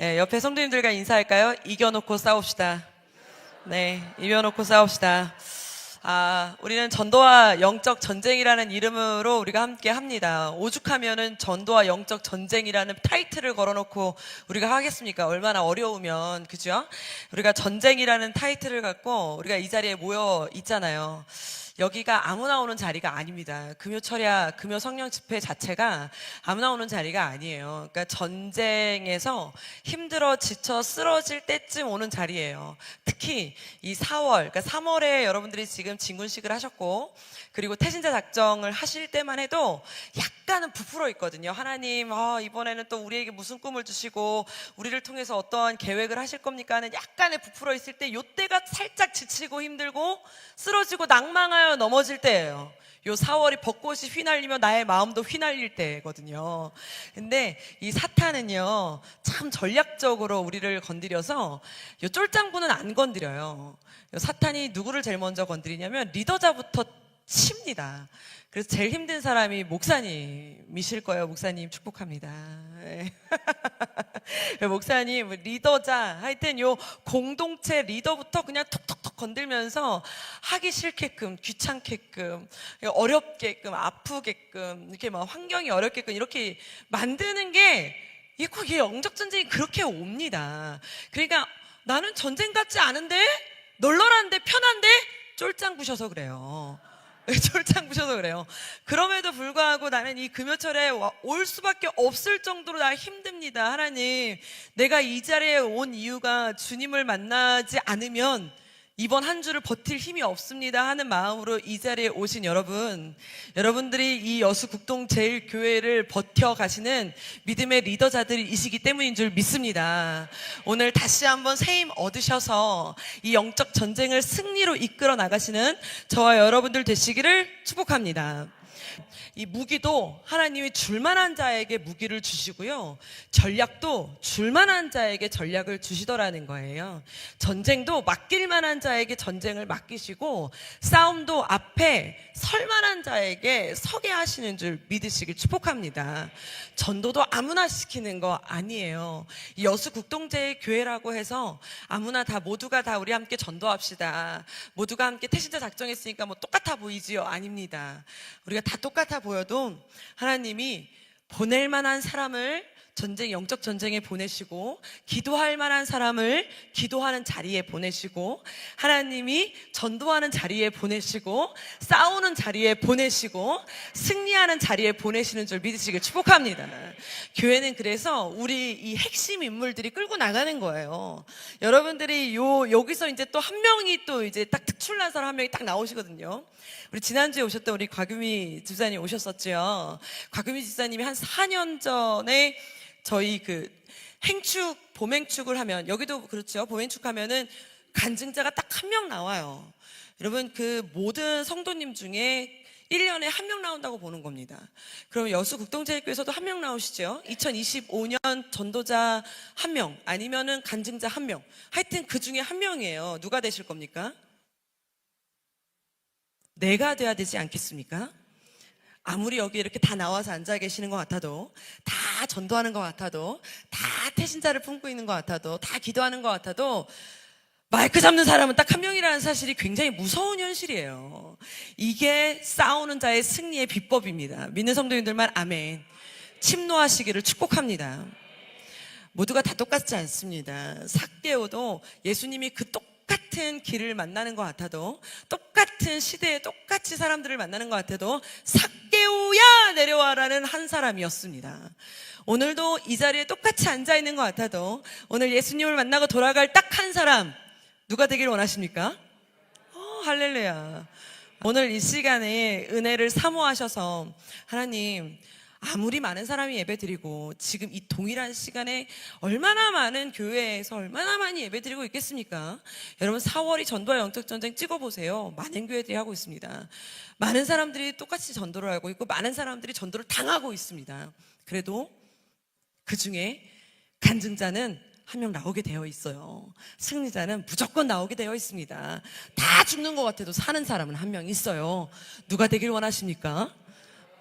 네, 옆에 성도님들과 인사할까요? 이겨놓고 싸웁시다. 네, 이겨놓고 싸웁시다. 우리는 전도와 영적 전쟁이라는 이름으로 우리가 함께 합니다. 오죽하면은 전도와 영적 전쟁이라는 타이틀을 걸어놓고 우리가 하겠습니까? 얼마나 어려우면, 그죠? 우리가 전쟁이라는 타이틀을 갖고 우리가 이 자리에 모여 있잖아요. 여기가 아무나 오는 자리가 아닙니다. 금요철야, 금요 성령 집회 자체가 아무나 오는 자리가 아니에요. 그러니까 전쟁에서 힘들어 지쳐 쓰러질 때쯤 오는 자리예요. 특히 이 4월, 그러니까 3월에 여러분들이 지금 진군식을 하셨고, 그리고 태신자 작정을 하실 때만 해도 약간은 부풀어 있거든요. 하나님, 이번에는 또 우리에게 무슨 꿈을 주시고 우리를 통해서 어떠한 계획을 하실 겁니까 하는 약간의 부풀어 있을 때, 요때가 살짝 지치고 힘들고 쓰러지고 낭망하여 넘어질 때예요. 요 4월이 벚꽃이 휘날리며 나의 마음도 휘날릴 때거든요. 근데 이 사탄은요, 참 전략적으로 우리를 건드려서 요 쫄짱구는 안 건드려요. 요 사탄이 누구를 제일 먼저 건드리냐면 리더자부터 칩니다. 그래서 제일 힘든 사람이 목사님이실 거예요. 목사님 축복합니다. 목사님 리더자, 하여튼 요 공동체 리더부터 그냥 톡톡톡 건들면서 하기 싫게끔, 귀찮게끔, 어렵게끔, 아프게끔, 이렇게 막 환경이 어렵게끔 이렇게 만드는 게, 이게 영적 전쟁이 그렇게 옵니다. 그러니까 나는 전쟁 같지 않은데, 널널한데, 편한데 쫄짱 부셔서 그래요. 쫄짱 부셔서 그래요. 그럼에도 불구하고 나는 이 금요철에 올 수밖에 없을 정도로 나 힘듭니다. 하나님, 내가 이 자리에 온 이유가 주님을 만나지 않으면 이번 한 주를 버틸 힘이 없습니다 하는 마음으로 이 자리에 오신 여러분들이 이 여수 국동제일교회를 버텨가시는 믿음의 리더자들이시기 때문인 줄 믿습니다. 오늘 다시 한번 새 힘 얻으셔서 이 영적 전쟁을 승리로 이끌어 나가시는 저와 여러분들 되시기를 축복합니다. 이 무기도 하나님이 줄만한 자에게 무기를 주시고요, 전략도 줄만한 자에게 전략을 주시더라는 거예요. 전쟁도 맡길만한 자에게 전쟁을 맡기시고, 싸움도 앞에 설만한 자에게 서게 하시는 줄 믿으시길 축복합니다. 전도도 아무나 시키는 거 아니에요. 이 여수 국동제일교회라고 해서 아무나 다, 모두가 다 우리 함께 전도합시다, 모두가 함께 태신자 작정했으니까 뭐 똑같아 보이지요? 아닙니다. 우리가 다 똑같아 보여도 하나님이 보낼 만한 사람을 영적 전쟁에 보내시고, 기도할 만한 사람을 기도하는 자리에 보내시고, 하나님이 전도하는 자리에 보내시고, 싸우는 자리에 보내시고, 승리하는 자리에 보내시는 줄 믿으시길 축복합니다. 교회는 그래서 우리 이 핵심 인물들이 끌고 나가는 거예요. 여러분들이 여기서 이제 또 한 명이 또 이제 딱 특출난 사람 한 명이 딱 나오시거든요. 우리 지난주에 오셨던 우리 곽유미 집사님 오셨었죠. 곽유미 집사님이 한 4년 전에 저희 그 봄행축을 하면, 여기도 그렇죠. 봄행축 하면은 간증자가 딱 한 명 나와요. 여러분, 그 모든 성도님 중에 1년에 한 명 나온다고 보는 겁니다. 그럼 여수 국동제일교회에서도 한 명 나오시죠. 2025년 전도자 한 명, 아니면은 간증자 한 명, 하여튼 그 중에 한 명이에요. 누가 되실 겁니까? 내가 돼야 되지 않겠습니까? 아무리 여기 이렇게 다 나와서 앉아 계시는 것 같아도, 다 전도하는 것 같아도, 다 태신자를 품고 있는 것 같아도, 다 기도하는 것 같아도, 마이크 잡는 사람은 딱 한 명이라는 사실이 굉장히 무서운 현실이에요. 이게 싸우는 자의 승리의 비법입니다. 믿는 성도님들만 아멘. 침노하시기를 축복합니다. 모두가 다 똑같지 않습니다. 삭개오도 예수님이 그 똑같은 길을 만나는 것 같아도, 똑같은 시대에 똑같이 사람들을 만나는 것 같아도, 삭개오야 내려와라는 한 사람이었습니다. 오늘도 이 자리에 똑같이 앉아있는 것 같아도, 오늘 예수님을 만나고 돌아갈 딱 한 사람, 누가 되길 원하십니까? 할렐루야. 오늘 이 시간에 은혜를 사모하셔서, 하나님, 아무리 많은 사람이 예배드리고 지금 이 동일한 시간에 얼마나 많은 교회에서 얼마나 많이 예배드리고 있겠습니까? 여러분, 4월이 전도와 영적 전쟁 찍어보세요. 많은 교회들이 하고 있습니다. 많은 사람들이 똑같이 전도를 하고 있고, 많은 사람들이 전도를 당하고 있습니다. 그래도 그 중에 간증자는 한 명 나오게 되어 있어요. 승리자는 무조건 나오게 되어 있습니다. 다 죽는 것 같아도 사는 사람은 한 명 있어요. 누가 되길 원하십니까?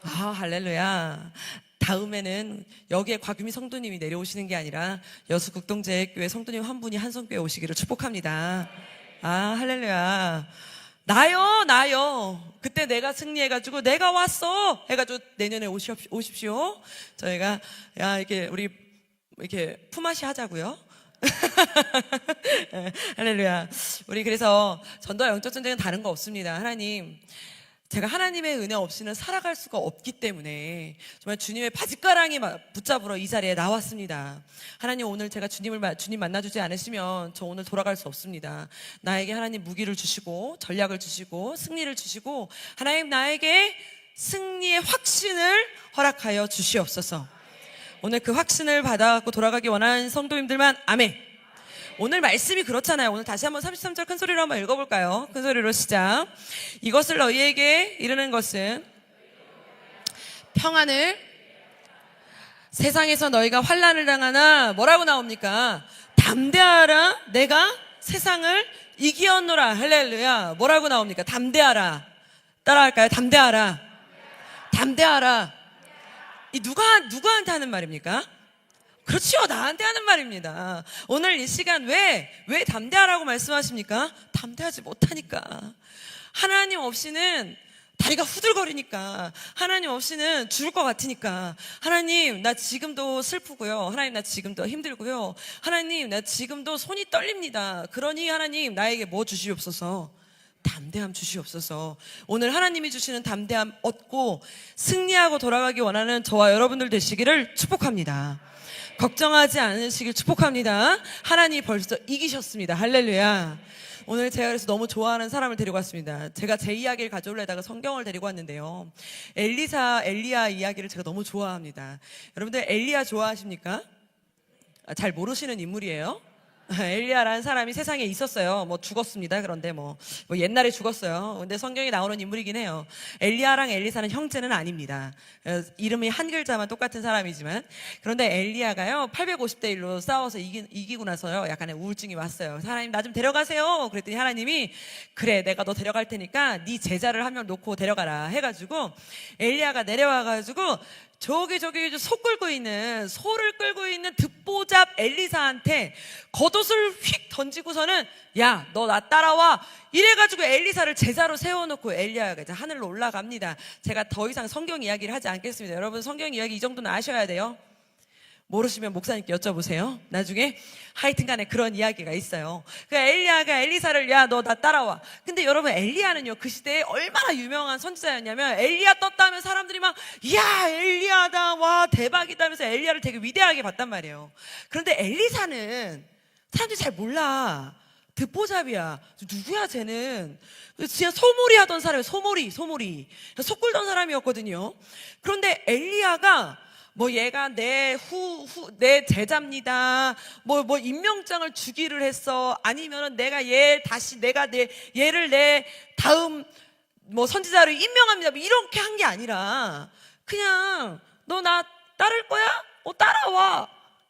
할렐루야. 다음에는 여기에 곽유미 성도님이 내려오시는 게 아니라 여수 국동제교회 성도님 한 분이 한성교회 오시기를 축복합니다. 아, 할렐루야. 나요. 그때 내가 승리해가지고 내가 왔어 해가지고 내년에 오십시오. 저희가 이렇게 우리 이렇게 품앗이 하자고요. 할렐루야. 우리 그래서 전도와 영적 전쟁은 다른 거 없습니다. 하나님, 제가 하나님의 은혜 없이는 살아갈 수가 없기 때문에 정말 주님의 바짓가랑이 붙잡으러 이 자리에 나왔습니다. 하나님, 오늘 제가 주님 만나주지 않으시면 저 오늘 돌아갈 수 없습니다. 나에게 하나님 무기를 주시고 전략을 주시고 승리를 주시고 하나님 나에게 승리의 확신을 허락하여 주시옵소서. 오늘 그 확신을 받아갖고 돌아가기 원하는 성도님들만 아멘. 오늘 말씀이 그렇잖아요. 오늘 다시 한번 33절 큰 소리로 한번 읽어볼까요? 큰 소리로 시작. 이것을 너희에게 이르는 것은 평안을, 세상에서 너희가 환난을 당하나 뭐라고 나옵니까? 담대하라, 내가 세상을 이기었노라. 할렐루야. 뭐라고 나옵니까? 담대하라. 따라할까요? 담대하라. 담대하라. 이 누구한테 하는 말입니까? 그렇죠. 나한테 하는 말입니다. 오늘 이 시간 왜 담대하라고 말씀하십니까? 담대하지 못하니까. 하나님 없이는 다리가 후들거리니까. 하나님 없이는 죽을 것 같으니까. 하나님, 나 지금도 슬프고요. 하나님, 나 지금도 힘들고요. 하나님, 나 지금도 손이 떨립니다. 그러니 하나님, 나에게 뭐 주시옵소서? 담대함 주시옵소서. 오늘 하나님이 주시는 담대함 얻고 승리하고 돌아가기 원하는 저와 여러분들 되시기를 축복합니다. 걱정하지 않으시길 축복합니다. 하나님이 벌써 이기셨습니다. 할렐루야. 오늘 제가 그래서 너무 좋아하는 사람을 데리고 왔습니다. 제가 제 이야기를 가져오려다가 성경을 데리고 왔는데요. 엘리야 이야기를 제가 너무 좋아합니다. 여러분들 엘리야 좋아하십니까? 잘 모르시는 인물이에요. 엘리야라는 사람이 세상에 있었어요. 뭐 죽었습니다. 그런데 뭐 옛날에 죽었어요. 근데 성경에 나오는 인물이긴 해요. 엘리야랑 엘리사는 형제는 아닙니다. 이름이 한 글자만 똑같은 사람이지만. 그런데 엘리야가요 850대 1로 싸워서 이기고 나서요 약간의 우울증이 왔어요. 하나님, 나 좀 데려가세요. 그랬더니 하나님이 그래, 내가 너 데려갈 테니까 네 제자를 한 명 놓고 데려가라 해가지고 엘리야가 내려와가지고 저기 소를 끌고 있는 듣보잡 엘리사한테 겉옷을 휙 던지고서는 야, 너 나 따라와 이래가지고 엘리사를 제자로 세워놓고 엘리야가 이제 하늘로 올라갑니다. 제가 더 이상 성경 이야기를 하지 않겠습니다. 여러분, 성경 이야기 이 정도는 아셔야 돼요. 모르시면 목사님께 여쭤보세요. 나중에 하여튼 간에 그런 이야기가 있어요. 그 엘리야가 엘리사를 야, 너 나 따라와. 근데 여러분, 엘리야는요 그 시대에 얼마나 유명한 선지자였냐면 엘리야 떴다 하면 사람들이 막 야, 엘리야다, 와 대박이다 하면서 엘리야를 되게 위대하게 봤단 말이에요. 그런데 엘리사는 사람들이 잘 몰라. 듣보잡이야. 누구야 쟤는. 진짜 소몰이 하던 사람이에요. 소몰이 속 굴던 사람이었거든요. 그런데 엘리야가 뭐 얘가 내 제자입니다. 뭐 임명장을 주기를 했어. 아니면은 얘를 내 다음 뭐 선지자로 임명합니다. 뭐 이렇게 한 게 아니라 그냥 너 나 따를 거야? 따라와.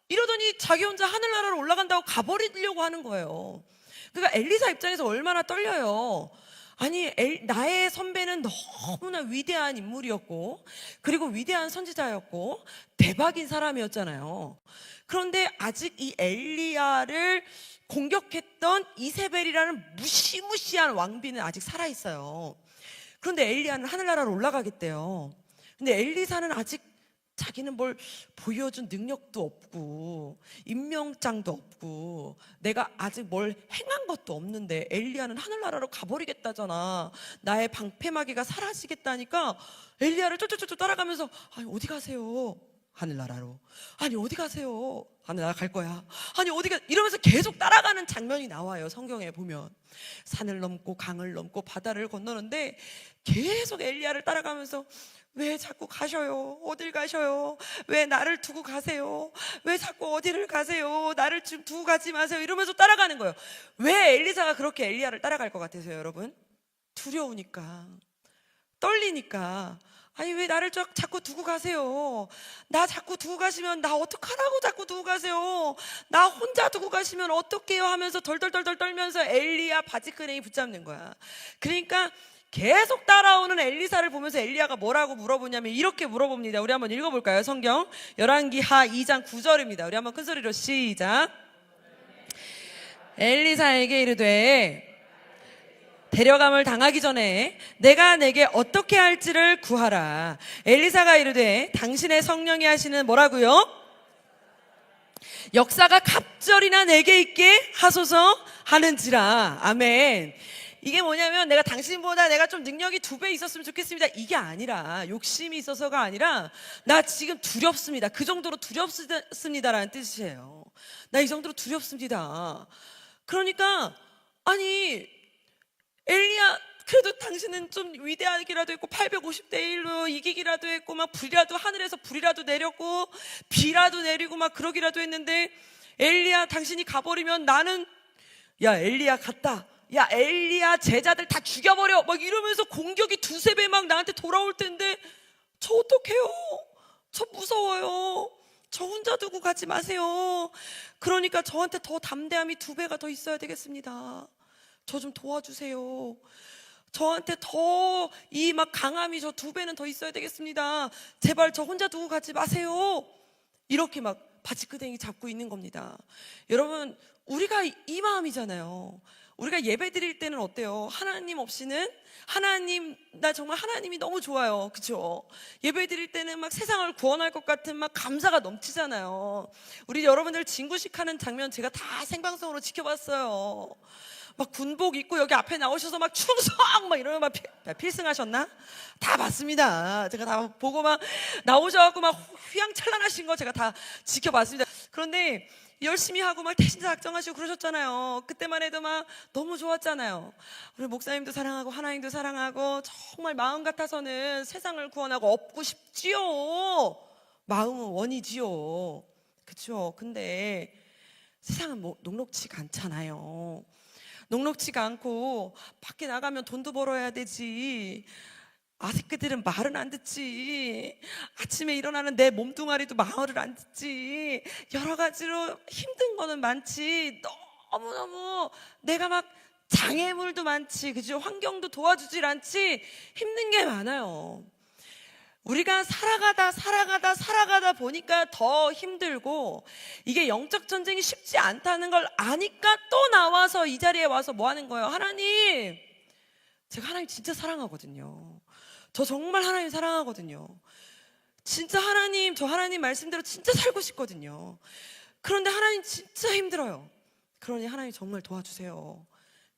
이러더니 자기 혼자 하늘나라로 올라간다고 가버리려고 하는 거예요. 그러니까 엘리사 입장에서 얼마나 떨려요. 아니, 나의 선배는 너무나 위대한 인물이었고 그리고 위대한 선지자였고 대박인 사람이었잖아요. 그런데 아직 이 엘리야를 공격했던 이세벨이라는 무시무시한 왕비는 아직 살아있어요. 그런데 엘리야는 하늘나라로 올라가겠대요. 근데 엘리사는 아직 자기는 뭘 보여준 능력도 없고 임명장도 없고 내가 아직 뭘 행한 것도 없는데 엘리야는 하늘나라로 가버리겠다잖아. 나의 방패막이가 사라지겠다니까 엘리야를 쫄쫄쫄 따라가면서 아니, 어디 가세요? 하늘나라로. 아니, 어디 가세요? 하늘나라 갈 거야. 아니, 어디가, 이러면서 계속 따라가는 장면이 나와요. 성경에 보면 산을 넘고 강을 넘고 바다를 건너는데 계속 엘리야를 따라가면서 왜 자꾸 가셔요? 어딜 가셔요? 왜 나를 두고 가세요? 왜 자꾸 어디를 가세요? 나를 지금 두고 가지 마세요. 이러면서 따라가는 거예요. 왜 엘리사가 그렇게 엘리야를 따라갈 것 같으세요, 여러분? 두려우니까, 떨리니까. 아니, 왜 나를 자꾸 두고 가세요? 나 자꾸 두고 가시면 나 어떡하라고 자꾸 두고 가세요? 나 혼자 두고 가시면 어떡해요? 하면서 덜덜덜덜 떨면서 엘리야 바지끄레기 붙잡는 거야. 그러니까 계속 따라오는 엘리사를 보면서 엘리야가 뭐라고 물어보냐면 이렇게 물어봅니다. 우리 한번 읽어볼까요? 성경 열왕기하 2장 9절입니다. 우리 한번 큰 소리로 시작. 엘리사에게 이르되 데려감을 당하기 전에 내가 내게 어떻게 할지를 구하라. 엘리사가 이르되 당신의 성령이 하시는 뭐라고요? 역사가 갑절이나 내게 있게 하소서 하는지라. 아멘. 이게 뭐냐면 내가 당신보다 내가 좀 능력이 2배 있었으면 좋겠습니다. 이게 아니라 욕심이 있어서가 아니라 나 지금 두렵습니다. 그 정도로 두렵습니다라는 뜻이에요. 나 이 정도로 두렵습니다. 그러니까 아니 엘리야 그래도 당신은 좀 위대하기라도 했고 850대 1로 이기기라도 했고 막 불이라도 하늘에서 불이라도 내렸고 비라도 내리고 막 그러기라도 했는데 엘리야 당신이 가버리면 나는 야 엘리야 갔다. 야 엘리야 제자들 다 죽여버려 막 이러면서 공격이 2~3배 막 나한테 돌아올 텐데 저 어떡해요? 저 무서워요. 저 혼자 두고 가지 마세요. 그러니까 저한테 더 담대함이 2배가 더 있어야 되겠습니다. 저 좀 도와주세요. 저한테 더 이 막 강함이 저 2배는 더 있어야 되겠습니다. 제발 저 혼자 두고 가지 마세요. 이렇게 막 바지끄댕이 잡고 있는 겁니다. 여러분 우리가 이 마음이잖아요. 우리가 예배 드릴 때는 어때요? 하나님 없이는 하나님 나 정말 하나님이 너무 좋아요. 그렇죠? 예배 드릴 때는 막 세상을 구원할 것 같은 막 감사가 넘치잖아요. 우리 여러분들 진구식 하는 장면 제가 다 생방송으로 지켜봤어요. 막 군복 입고 여기 앞에 나오셔서 막 충성 막 이러면 막 필승하셨나? 다 봤습니다. 제가 다 보고 막 나오셔갖고 막 휘황찬란하신 거 제가 다 지켜봤습니다. 그런데 열심히 하고 막 태신자 작정하시고 그러셨잖아요. 그때만 해도 막 너무 좋았잖아요. 우리 목사님도 사랑하고 하나님도 사랑하고 정말 마음 같아서는 세상을 구원하고 업고 싶지요. 마음은 원이지요. 그렇죠? 근데 세상은 뭐 녹록치가 않잖아요. 녹록치가 않고 밖에 나가면 돈도 벌어야 되지. 아새끼들은 말은 안 듣지. 아침에 일어나는 내 몸뚱아리도 말을 안 듣지. 여러 가지로 힘든 거는 많지. 너무너무 내가 막 장애물도 많지. 그죠? 환경도 도와주질 않지. 힘든 게 많아요. 우리가 살아가다 보니까 더 힘들고 이게 영적 전쟁이 쉽지 않다는 걸 아니까 또 나와서 이 자리에 와서 뭐 하는 거예요? 하나님, 제가 하나님 진짜 사랑하거든요. 저 정말 하나님 사랑하거든요. 진짜 하나님, 저 하나님 말씀대로 진짜 살고 싶거든요. 그런데 하나님 진짜 힘들어요. 그러니 하나님 정말 도와주세요.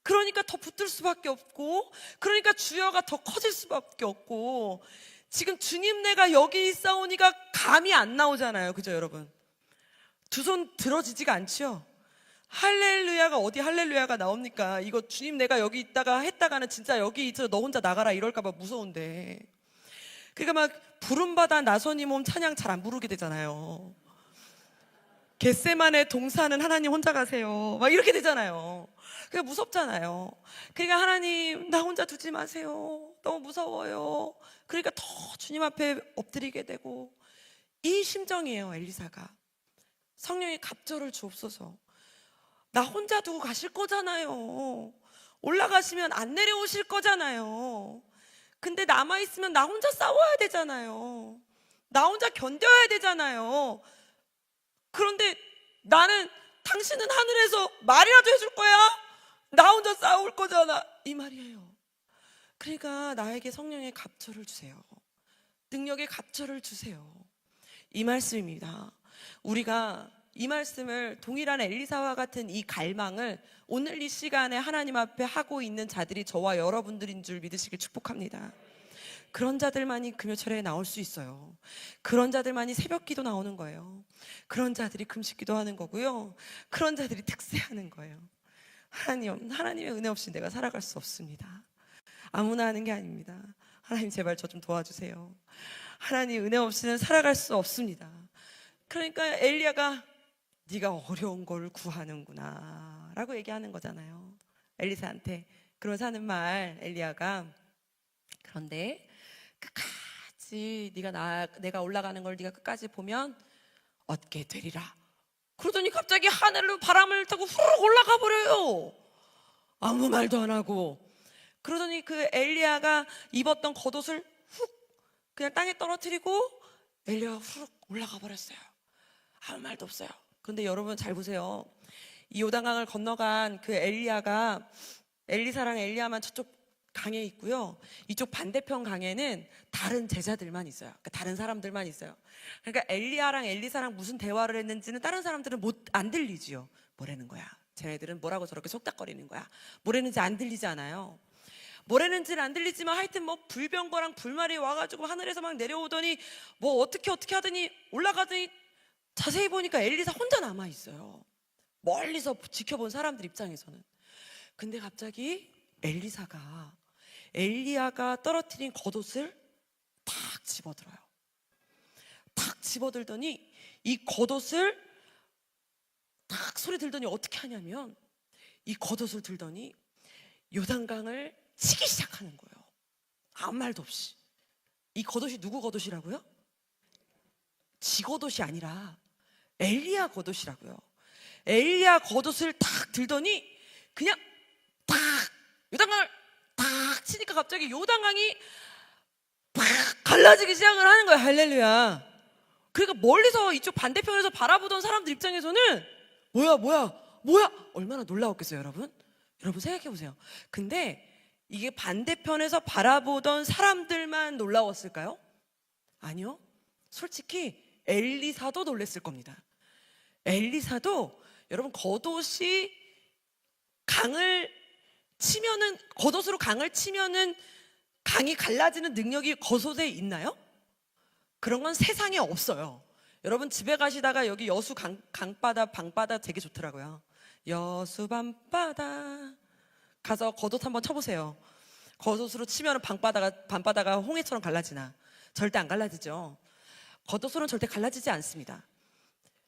그러니까 더 붙들 수밖에 없고, 그러니까 주여가 더 커질 수밖에 없고, 지금 주님 내가 여기 있사오니가 감이 안 나오잖아요. 그죠 여러분? 두 손 들어지지가 않죠. 할렐루야가 어디 할렐루야가 나옵니까? 이거 주님 내가 여기 있다가 했다가는 진짜 여기 있어 너 혼자 나가라 이럴까봐 무서운데. 그러니까 막 부름받아 나선이 몸 찬양 잘 안 부르게 되잖아요. 겟세만의 동사는 하나님 혼자 가세요 막 이렇게 되잖아요. 그게 무섭잖아요. 그러니까 하나님 나 혼자 두지 마세요. 너무 무서워요. 그러니까 더 주님 앞에 엎드리게 되고 이 심정이에요. 엘리사가 성령의 갑절을 주옵소서. 나 혼자 두고 가실 거잖아요. 올라가시면 안 내려오실 거잖아요. 근데 남아있으면 나 혼자 싸워야 되잖아요. 나 혼자 견뎌야 되잖아요. 그런데 나는 당신은 하늘에서 말이라도 해줄 거야? 나 혼자 싸울 거잖아. 이 말이에요. 그러니까 나에게 성령의 갑절을 주세요. 능력의 갑절을 주세요. 이 말씀입니다. 우리가 이 말씀을 동일한 엘리사와 같은 이 갈망을 오늘 이 시간에 하나님 앞에 하고 있는 자들이 저와 여러분들인 줄 믿으시길 축복합니다. 그런 자들만이 금요철에 나올 수 있어요. 그런 자들만이 새벽기도 나오는 거예요. 그런 자들이 금식기도 하는 거고요. 그런 자들이 특세하는 거예요. 하나님의 은혜 없이 내가 살아갈 수 없습니다. 아무나 하는 게 아닙니다. 하나님 제발 저 좀 도와주세요. 하나님 은혜 없이는 살아갈 수 없습니다. 그러니까 엘리야가 네가 어려운 걸 구하는구나 라고 얘기하는 거잖아요. 엘리사한테. 그러면서 하는 말 엘리야가 그런데 끝까지 내가 올라가는 걸 네가 끝까지 보면 얻게 되리라. 그러더니 갑자기 하늘로 바람을 타고 후루룩 올라가 버려요. 아무 말도 안 하고. 그러더니 그 엘리야가 입었던 겉옷을 훅 그냥 땅에 떨어뜨리고 엘리야가 훅 올라가 버렸어요. 아무 말도 없어요. 그런데 여러분 잘 보세요. 이 요단강을 건너간 그 엘리야가, 엘리사랑 엘리야만 저쪽 강에 있고요, 이쪽 반대편 강에는 다른 제자들만 있어요. 그러니까 다른 사람들만 있어요. 그러니까 엘리야랑 엘리사랑 무슨 대화를 했는지는 다른 사람들은 안 들리지요. 뭐라는 거야, 쟤네들은 뭐라고 저렇게 속닥거리는 거야, 뭐라는지 안 들리지 않아요. 뭐라는지는 안 들리지만 하여튼 뭐 불병거랑 불말이 와가지고 하늘에서 막 내려오더니 뭐 어떻게 하더니 올라가더니 자세히 보니까 엘리사 혼자 남아있어요. 멀리서 지켜본 사람들 입장에서는. 근데 갑자기 엘리사가 엘리야가 떨어뜨린 겉옷을 탁 집어들어요. 탁 집어들더니 이 겉옷을 탁 소리 들더니 어떻게 하냐면, 이 겉옷을 들더니 요단강을 치기 시작하는 거예요. 아무 말도 없이. 이 겉옷이 누구 겉옷이라고요? 지 겉옷이 아니라 엘리야 겉옷이라고요. 엘리야 겉옷을 탁 들더니 그냥 탁 요단강을 탁 치니까 갑자기 요단강이 팍 갈라지기 시작을 하는 거예요. 할렐루야. 그러니까 멀리서 이쪽 반대편에서 바라보던 사람들 입장에서는 뭐야 얼마나 놀라웠겠어요. 여러분 생각해 보세요. 근데 이게 반대편에서 바라보던 사람들만 놀라웠을까요? 아니요. 솔직히 엘리사도 놀랬을 겁니다. 엘리사도, 여러분, 겉옷이 강을 치면은, 겉옷으로 강을 치면은 강이 갈라지는 능력이 겉옷에 있나요? 그런 건 세상에 없어요. 여러분 집에 가시다가 여기 여수 강바다 방바다 되게 좋더라고요. 여수 밤바다 가서 겉옷 한번 쳐보세요. 겉옷으로 치면 밤바다가 홍해처럼 갈라지나? 절대 안 갈라지죠. 겉옷으로는 절대 갈라지지 않습니다.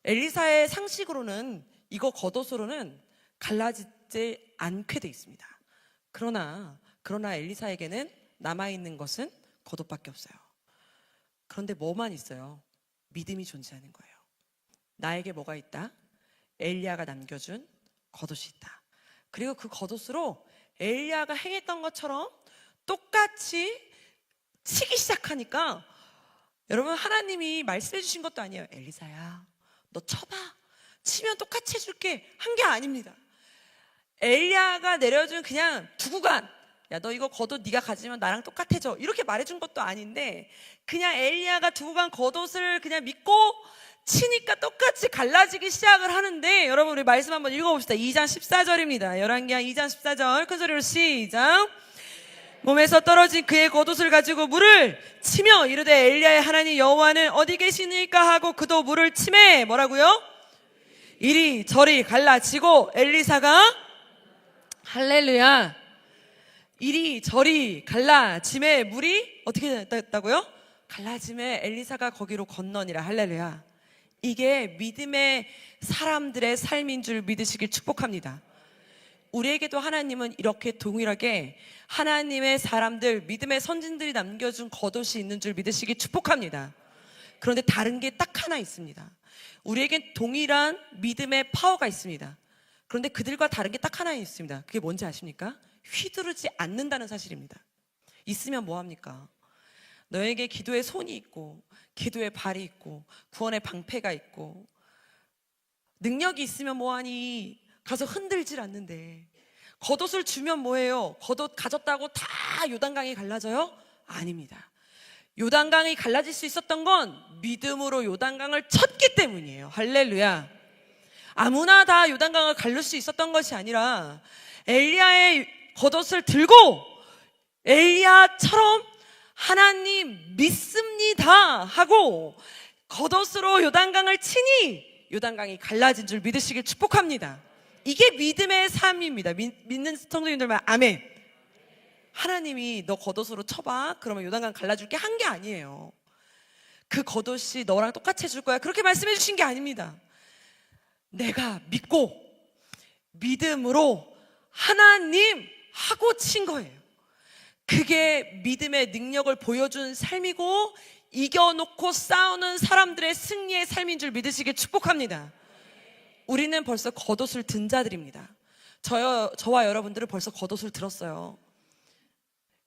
엘리사의 상식으로는, 이거 겉옷으로는 갈라지지 않게 돼 있습니다. 그러나 엘리사에게는 남아있는 것은 겉옷밖에 없어요. 그런데 뭐만 있어요? 믿음이 존재하는 거예요. 나에게 뭐가 있다? 엘리야가 남겨준 겉옷이 있다. 그리고 그 겉옷으로 엘리야가 행했던 것처럼 똑같이 치기 시작하니까, 여러분, 하나님이 말씀해 주신 것도 아니에요. 엘리사야, 너 쳐봐, 치면 똑같이 해줄게, 한 게 아닙니다. 엘리야가 내려준 그냥 두고간, 야, 너 이거 겉옷 네가 가지면 나랑 똑같아져, 이렇게 말해준 것도 아닌데, 그냥 엘리야가 두고 간 겉옷을 그냥 믿고 치니까 똑같이 갈라지기 시작을 하는데, 여러분 우리 말씀 한번 읽어봅시다. 2장 14절입니다. 열왕기하 2장 14절 큰 소리로 시작. 몸에서 떨어진 그의 겉옷을 가지고 물을 치며 이르되 엘리야의 하나님 여호와는 어디 계시니까 하고 그도 물을 치매 뭐라고요? 이리저리 갈라지고 엘리사가, 할렐루야, 이리저리 갈라짐에 물이 어떻게 됐다고요? 갈라짐에 엘리사가 거기로 건너니라. 할렐루야. 이게 믿음의 사람들의 삶인 줄 믿으시길 축복합니다. 우리에게도 하나님은 이렇게 동일하게 하나님의 사람들, 믿음의 선진들이 남겨준 겉옷이 있는 줄 믿으시길 축복합니다. 그런데 다른 게 딱 하나 있습니다. 우리에겐 동일한 믿음의 파워가 있습니다. 그런데 그들과 다른 게 딱 하나 있습니다. 그게 뭔지 아십니까? 휘두르지 않는다는 사실입니다. 있으면 뭐합니까? 너에게 기도의 손이 있고 기도의 발이 있고 구원의 방패가 있고 능력이 있으면 뭐하니? 가서 흔들질 않는데, 겉옷을 주면 뭐해요? 겉옷 가졌다고 다 요단강이 갈라져요? 아닙니다. 요단강이 갈라질 수 있었던 건 믿음으로 요단강을 쳤기 때문이에요. 할렐루야. 아무나 다 요단강을 갈릴 수 있었던 것이 아니라 엘리야의 겉옷을 들고 엘리야처럼 하나님 믿습니다 하고 겉옷으로 요단강을 치니 요단강이 갈라진 줄 믿으시길 축복합니다. 이게 믿음의 삶입니다. 믿는 성도님들만 아멘. 하나님이 너 겉옷으로 쳐봐, 그러면 요단강 갈라줄게 한 게 아니에요. 그 겉옷이 너랑 똑같이 해줄 거야, 그렇게 말씀해 주신 게 아닙니다. 내가 믿고 믿음으로 하나님 하고 친 거예요. 그게 믿음의 능력을 보여준 삶이고 이겨놓고 싸우는 사람들의 승리의 삶인 줄 믿으시길 축복합니다. 우리는 벌써 겉옷을 든 자들입니다. 저와 여러분들은 벌써 겉옷을 들었어요.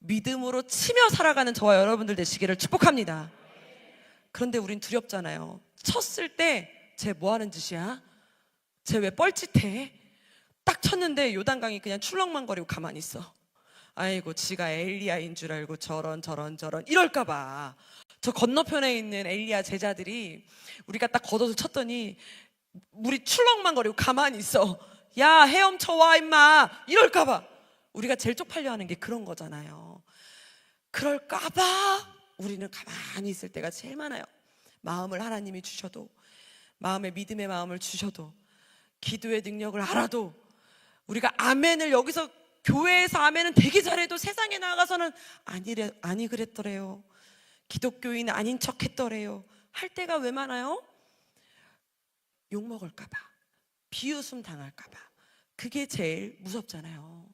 믿음으로 치며 살아가는 저와 여러분들 되시기를 축복합니다. 그런데 우린 두렵잖아요. 쳤을 때 쟤 뭐 하는 짓이야? 쟤 왜 뻘짓해? 딱 쳤는데 요단강이 그냥 출렁만거리고 가만히 있어. 아이고 지가 엘리야인 줄 알고 저런 이럴까봐. 저 건너편에 있는 엘리야 제자들이 우리가 딱 걷어서 쳤더니 물이 출렁만거리고 가만히 있어. 야 헤엄쳐 와 임마 이럴까봐. 우리가 제일 쪽팔려 하는 게 그런 거잖아요. 그럴까봐 우리는 가만히 있을 때가 제일 많아요. 마음을 하나님이 주셔도, 마음의 믿음의 마음을 주셔도, 기도의 능력을 알아도, 우리가 아멘을 여기서 교회에서 아멘은 되게 잘해도 세상에 나가서는 아니 그랬더래요. 기독교인 아닌 척 했더래요. 할 때가 왜 많아요? 욕먹을까봐, 비웃음 당할까봐. 그게 제일 무섭잖아요.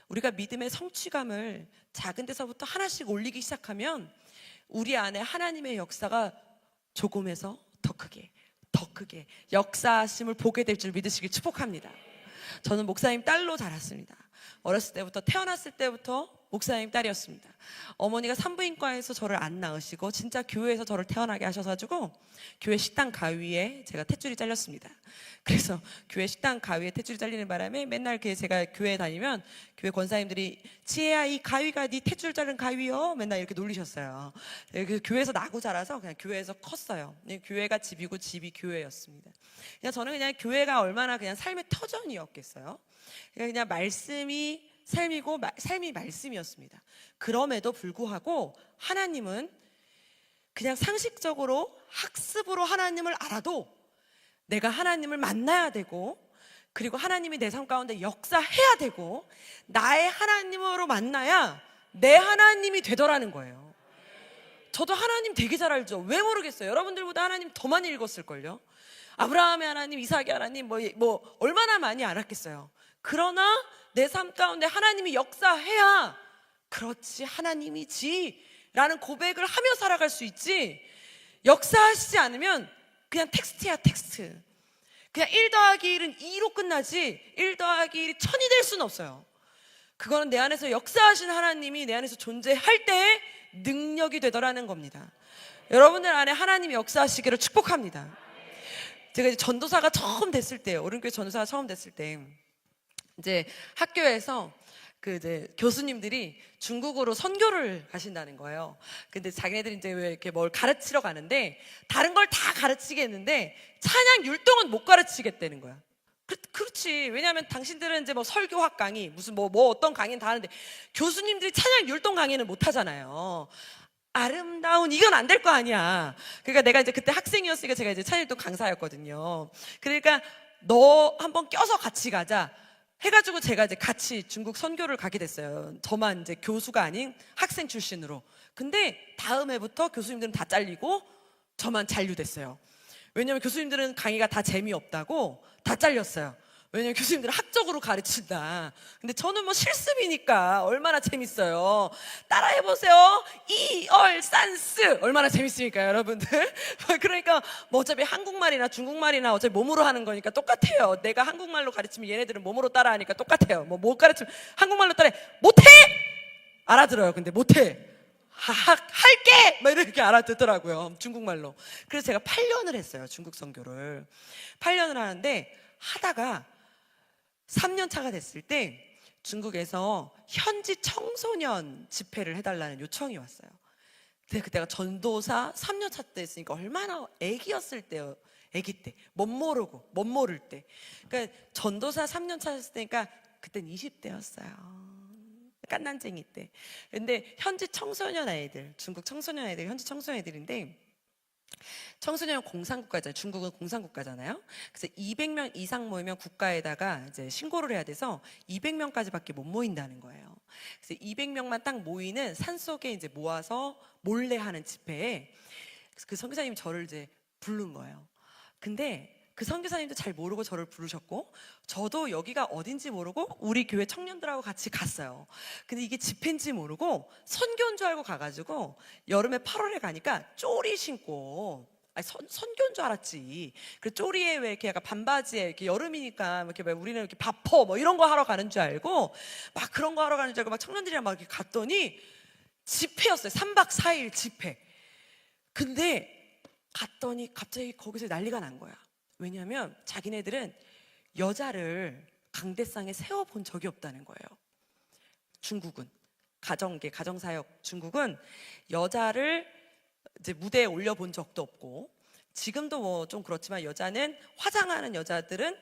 우리가 믿음의 성취감을 작은 데서부터 하나씩 올리기 시작하면 우리 안에 하나님의 역사가 조금에서 더 크게 역사하심을 보게 될 줄 믿으시길 축복합니다. 저는 목사님 딸로 자랐습니다. 어렸을 때부터, 태어났을 때부터 목사님 딸이었습니다. 어머니가 산부인과에서 저를 안 낳으시고 진짜 교회에서 저를 태어나게 하셔가지고 교회 식당 가위에 제가 탯줄이 잘렸습니다. 그래서 교회 식당 가위에 탯줄이 잘리는 바람에 맨날 제가 교회에 다니면 교회 권사님들이 지혜야 이 가위가 네 탯줄 자른 가위요? 맨날 이렇게 놀리셨어요. 그래서 교회에서 나고 자라서 그냥 교회에서 컸어요. 교회가 집이고 집이 교회였습니다. 저는 그냥 교회가 얼마나 그냥 삶의 터전이었겠어요. 그냥 말씀이 삶이고 삶이 말씀이었습니다. 그럼에도 불구하고 하나님은 그냥 상식적으로 학습으로 하나님을 알아도 내가 하나님을 만나야 되고, 그리고 하나님이 내 삶 가운데 역사해야 되고, 나의 하나님으로 만나야 내 하나님이 되더라는 거예요. 저도 하나님 되게 잘 알죠. 왜 모르겠어요. 여러분들보다 하나님 더 많이 읽었을걸요. 아브라함의 하나님, 이삭의 하나님 뭐 얼마나 많이 알았겠어요. 그러나 내 삶 가운데 하나님이 역사해야 그렇지 하나님이지 라는 고백을 하며 살아갈 수 있지, 역사하시지 않으면 그냥 텍스트야 텍스트. 그냥 1 더하기 1은 2로 끝나지 1 더하기 1이 1000이 될 수는 없어요. 그거는 내 안에서 역사하신 하나님이 내 안에서 존재할 때의 능력이 되더라는 겁니다. 여러분들 안에 하나님이 역사하시기를 축복합니다. 제가 이제 전도사가 처음 됐을 때요, 오른교회 전도사가 처음 됐을 때 이제 학교에서 이제 교수님들이 중국으로 선교를 가신다는 거예요. 근데 자기네들이 이제 왜 이렇게 뭘 가르치러 가는데 다른 걸 다 가르치겠는데 찬양 율동은 못 가르치겠다는 거야. 그렇지. 왜냐하면 당신들은 이제 뭐 설교학 강의, 무슨 뭐 어떤 강의는 다 하는데 교수님들이 찬양 율동 강의는 못 하잖아요. 아름다운 이건 안 될 거 아니야. 그러니까 내가 이제 그때 학생이었으니까 제가 이제 찬양 율동 강사였거든요. 그러니까 너 한번 껴서 같이 가자 해가지고 제가 이제 같이 중국 선교를 가게 됐어요. 저만 이제 교수가 아닌 학생 출신으로. 근데 다음 해부터 교수님들은 다 잘리고 저만 잔류됐어요. 왜냐면 교수님들은 강의가 다 재미없다고 다 잘렸어요. 왜냐면 교수님들은 학적으로 가르친다. 근데 저는 뭐 실습이니까 얼마나 재밌어요. 따라해보세요. 이얼산스 얼마나 재밌습니까 여러분들? 그러니까 뭐 어차피 한국말이나 중국말이나 어차피 몸으로 하는 거니까 똑같아요. 내가 한국말로 가르치면 얘네들은 몸으로 따라하니까 똑같아요. 뭐 가르치면 한국말로 따라해. 못해! 알아들어요. 근데 못해. 할게! 막 이렇게 알아듣더라고요. 중국말로. 그래서 제가 8년을 했어요. 중국 선교를. 8년을 하는데 하다가 3년 차가 됐을 때 중국에서 현지 청소년 집회를 해달라는 요청이 왔어요. 근데 그때가 전도사 3년 차 때 했으니까 얼마나 애기였을 때요. 애기 때. 못 모를 때. 그러니까 전도사 3년 차 했을 때니까 그땐 20대였어요. 깐난쟁이 때. 근데 현지 청소년 아이들, 중국 청소년 아이들, 현지 청소년 아이들인데 청소년 공산국가잖아요. 중국은 공산국가잖아요. 그래서 200명 이상 모이면 국가에다가 이제 신고를 해야 돼서 200명까지밖에 못 모인다는 거예요. 그래서 200명만 딱 모이는 산속에 이제 모아서 몰래 하는 집회에 그 선교사님이 저를 이제 부른 거예요. 근데 그 선교사님도 잘 모르고 저를 부르셨고 저도 여기가 어딘지 모르고 우리 교회 청년들하고 같이 갔어요. 근데 이게 집회인지 모르고 선교인 줄 알고 가가지고 여름에 8월에 가니까 쪼리 신고 아니, 선교인 줄 알았지. 그 쪼리에 왜 이렇게 약간 반바지에 이렇게 여름이니까 이렇게 왜 우리는 이렇게 바퍼 뭐 이런 거 하러 가는 줄 알고 막 그런 거 하러 가는 줄 알고 막 청년들이랑 막 이렇게 갔더니 집회였어요. 3박 4일 집회. 근데 갔더니 갑자기 거기서 난리가 난 거야. 왜냐하면 자기네들은 여자를 강대상에 세워본 적이 없다는 거예요. 중국은 가정계, 가정사역 중국은 여자를 이제 무대에 올려본 적도 없고, 지금도 뭐 좀 그렇지만 여자는 화장하는 여자들은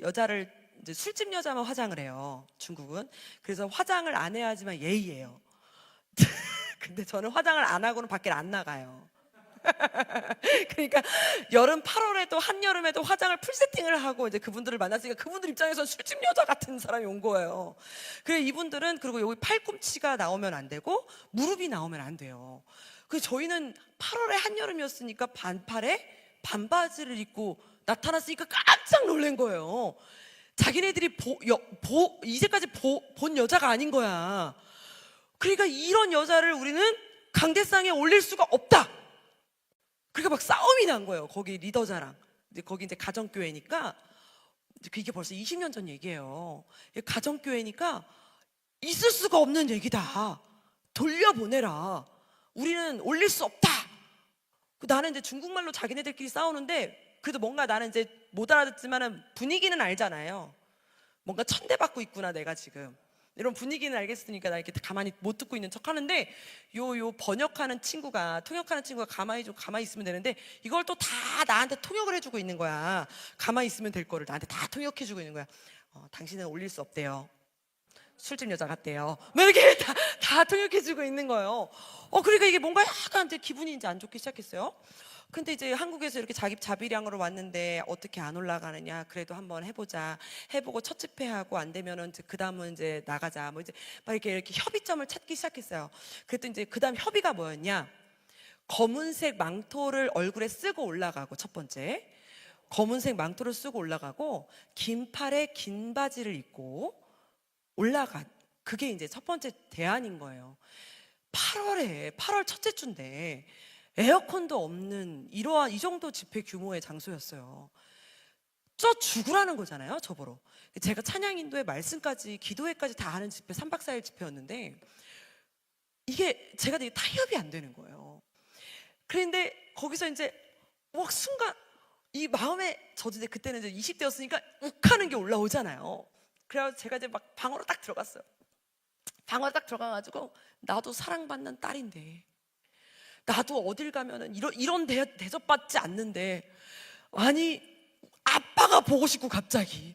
여자를 이제 술집 여자만 화장을 해요. 중국은. 그래서 화장을 안 해야지만 예의예요. 근데 저는 화장을 안 하고는 밖에 안 나가요. 그러니까 여름 8월에도 한여름에도 화장을 풀 세팅을 하고 이제 그분들을 만났으니까 그분들 입장에서 술집 여자 같은 사람이 온 거예요. 그래 이분들은 그리고 여기 팔꿈치가 나오면 안 되고 무릎이 나오면 안 돼요. 그 저희는 8월에 한여름이었으니까 반팔에 반바지를 입고 나타났으니까 깜짝 놀란 거예요. 자기네들이 이제까지 본 여자가 아닌 거야. 그러니까 이런 여자를 우리는 강대상에 올릴 수가 없다. 그러니까 막 싸움이 난 거예요. 거기 리더자랑. 이제 거기 이제 가정교회니까 이게 벌써 20년 전 얘기예요. 가정교회니까 있을 수가 없는 얘기다. 돌려보내라. 우리는 올릴 수 없다. 나는 이제 중국말로 자기네들끼리 싸우는데 그래도 뭔가 나는 이제 못 알아듣지만은 분위기는 알잖아요. 뭔가 천대받고 있구나 내가 지금. 이런 분위기는 알겠으니까 나 이렇게 가만히 못 듣고 있는 척 하는데 요 번역하는 친구가, 통역하는 친구가 가만히 있으면 되는데 이걸 또 다 나한테 통역을 해주고 있는 거야. 가만히 있으면 될 거를 나한테 다 통역해주고 있는 거야. 당신은 올릴 수 없대요. 술집 여자 같대요. 뭐 이렇게 다 통역해주고 있는 거예요. 그러니까 이게 뭔가 약간 이제 기분이 이제 안 좋기 시작했어요. 근데 이제 한국에서 이렇게 자비량으로 왔는데 어떻게 안 올라가느냐. 그래도 한번 해보고 첫 집회하고 안 되면은 그 다음은 이제 나가자. 뭐 이제 막 이렇게 협의점을 찾기 시작했어요. 그랬더니 이제 그 다음 협의가 뭐였냐. 검은색 망토를 얼굴에 쓰고 올라가고, 첫 번째 검은색 망토를 쓰고 올라가고 긴 팔에 긴 바지를 입고 올라간, 그게 이제 첫 번째 대안인 거예요. 8월 첫째 주인데 에어컨도 없는 이 정도 집회 규모의 장소였어요. 죽으라는 거잖아요, 저보러. 제가 찬양 인도의 말씀까지 기도회까지 다 하는 집회, 3박 4일 집회였는데 이게 제가 되게 타협이 안 되는 거예요. 그런데 거기서 이제 순간 이 마음에 저도 이제 그때는 이제 20대였으니까 욱하는 게 올라오잖아요. 그래서 제가 이제 막 방으로 딱 들어갔어요. 방으로 딱 들어가가지고 나도 사랑받는 딸인데, 나도 어딜 가면은 이런 대접받지 않는데, 아니 아빠가 보고 싶고 갑자기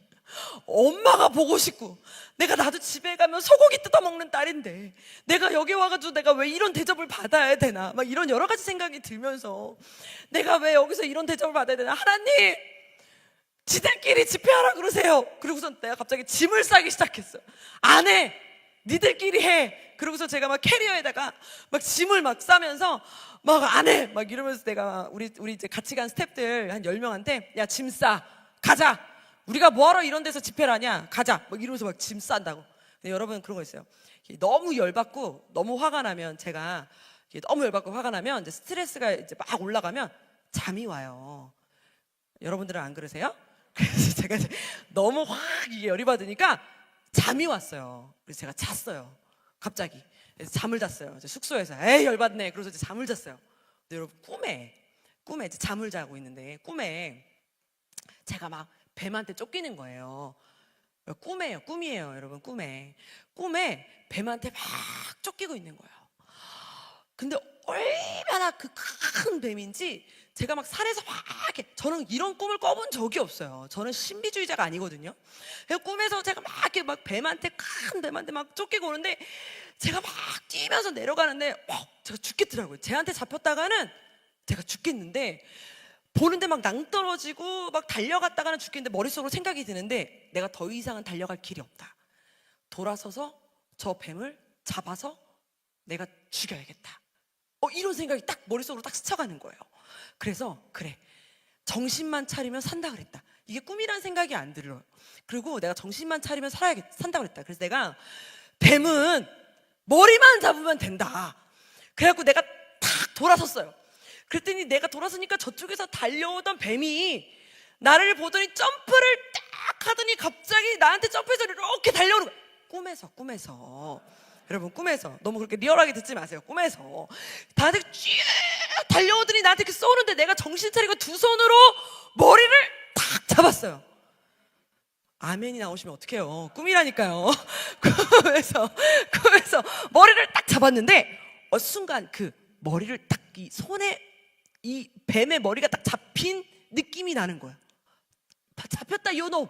엄마가 보고 싶고, 나도 집에 가면 소고기 뜯어 먹는 딸인데 내가 여기 와가지고 내가 왜 이런 대접을 받아야 되나, 막 이런 여러 가지 생각이 들면서 내가 왜 여기서 이런 대접을 받아야 되나. 하나님, 지들끼리 집회하라 그러세요. 그러고서 내가 갑자기 짐을 싸기 시작했어요. 안 해, 니들끼리 해. 그러고서 제가 막 캐리어에다가 막 짐을 막 싸면서 막 안 해 막 이러면서 내가 우리 이제 같이 간 스태프들 한 10명한테 야, 짐 싸, 가자. 우리가 뭐하러 이런 데서 집회를 하냐, 가자. 막 이러면서 막 짐 싼다고. 근데 여러분 그런 거 있어요. 너무 열받고 너무 화가 나면, 제가 너무 열받고 화가 나면 이제 스트레스가 이제 막 올라가면 잠이 와요. 여러분들은 안 그러세요? 그래서 제가 이제 너무 확 이게 열이 받으니까 잠이 왔어요. 그래서 제가 잤어요. 갑자기. 그래서 잠을 잤어요. 숙소에서. 에이, 열받네. 그래서 이제 잠을 잤어요. 근데 여러분, 꿈에 이제 잠을 자고 있는데 꿈에 제가 막 뱀한테 쫓기는 거예요. 꿈이에요, 여러분. 꿈에 뱀한테 막 쫓기고 있는 거예요. 근데 얼마나 그 큰 뱀인지 제가 막 산에서 막 이렇게, 저는 이런 꿈을 꿔본 적이 없어요. 저는 신비주의자가 아니거든요. 그래서 꿈에서 제가 막 이렇게 막 큰 뱀한테 막 쫓기고 오는데 제가 막 뛰면서 내려가는데 제가 죽겠더라고요. 쟤한테 잡혔다가는 제가 죽겠는데, 보는데 막 낭떠러지고 막 달려갔다가는 죽겠는데 머릿속으로 생각이 드는데 내가 더 이상은 달려갈 길이 없다. 돌아서서 저 뱀을 잡아서 내가 죽여야겠다. 이런 생각이 딱 머릿속으로 딱 스쳐가는 거예요. 그래서 그래, 정신만 차리면 산다 그랬다. 이게 꿈이란 생각이 안 들어요. 그리고 내가 정신만 차리면 산다 그랬다. 그래서 내가 뱀은 머리만 잡으면 된다. 그래갖고 내가 탁 돌아섰어요. 그랬더니 내가 돌아서니까 저쪽에서 달려오던 뱀이 나를 보더니 점프를 딱 하더니 갑자기 나한테 점프해서 이렇게 달려오는 거야. 꿈에서 여러분, 꿈에서, 너무 그렇게 리얼하게 듣지 마세요. 꿈에서 나한테 쭉 달려오더니 나한테 이렇게 쏘는데 내가 정신 차리고 두 손으로 머리를 탁 잡았어요. 아멘이 나오시면 어떡해요. 꿈이라니까요. 꿈에서 머리를 딱 잡았는데 순간 그 머리를 딱 이 손에 이 뱀의 머리가 딱 잡힌 느낌이 나는 거야. 다 잡혔다 요놈,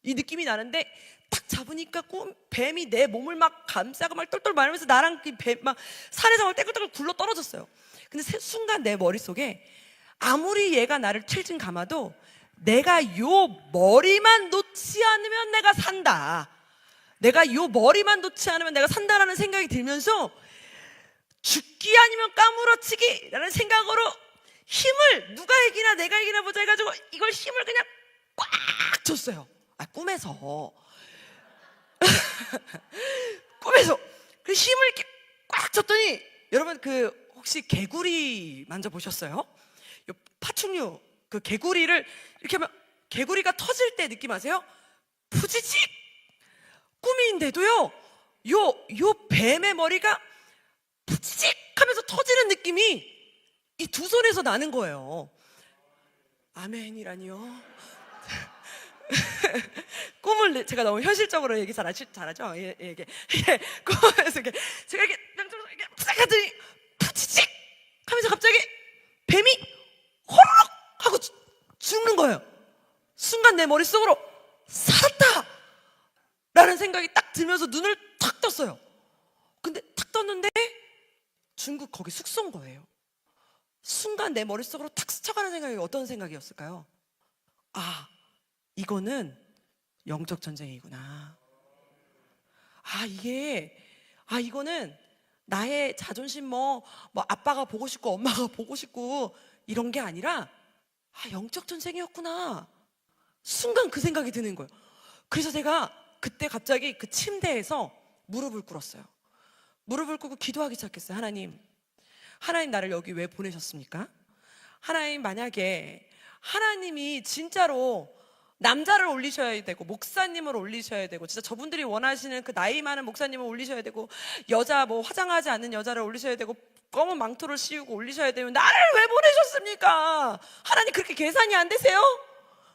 이 느낌이 나는데 딱 잡으니까 뱀이 내 몸을 막 감싸고 막 똘똘 말면서 나랑 그 뱀 막 산에서 막 떼굴떼굴 굴러 떨어졌어요. 근데 순간 내 머릿속에 아무리 얘가 나를 칠진 감아도 내가 요 머리만 놓지 않으면 내가 산다, 내가 요 머리만 놓지 않으면 내가 산다라는 생각이 들면서 죽기 아니면 까무러치기 라는 생각으로 힘을, 누가 이기나 내가 이기나 보자 해가지고 이걸 힘을 그냥 꽉 줬어요. 꿈에서 꿈에서 그 힘을 이렇게 꽉 줬더니, 여러분 그 혹시 개구리 만져보셨어요? 요 파충류 그 개구리를 이렇게 하면 개구리가 터질 때 느낌 아세요? 푸지직! 꿈인데도요 요 뱀의 머리가 푸지직 하면서 터지는 느낌이 이 두 손에서 나는 거예요. 아멘이라니요. 꿈을 제가 너무 현실적으로 얘기 잘하죠? 꿈에서 제가 이렇게 명적으로 이렇게 푸작 하더니 푸지직 하면서 갑자기 뱀이 호로록 하고 죽는 거예요. 순간 내 머릿속으로 살았다 라는 생각이 딱 들면서 눈을 탁 떴어요. 근데 탁 떴는데 중국 거기 숙소인 거예요. 순간 내 머릿속으로 탁 스쳐가는 생각이 어떤 생각이었을까요? 이거는 영적 전쟁이구나. 이거는 나의 자존심 뭐 아빠가 보고 싶고 엄마가 보고 싶고 이런 게 아니라 영적 전쟁이었구나. 순간 그 생각이 드는 거예요. 그래서 제가 그때 갑자기 그 침대에서 무릎을 꿇었어요. 무릎을 꿇고 기도하기 시작했어요. 하나님 나를 여기 왜 보내셨습니까? 하나님, 만약에 하나님이 진짜로 남자를 올리셔야 되고 목사님을 올리셔야 되고 진짜 저분들이 원하시는 그 나이 많은 목사님을 올리셔야 되고 여자 화장하지 않는 여자를 올리셔야 되고 검은 망토를 씌우고 올리셔야 되면 나를 왜 보내셨습니까? 하나님, 그렇게 계산이 안 되세요?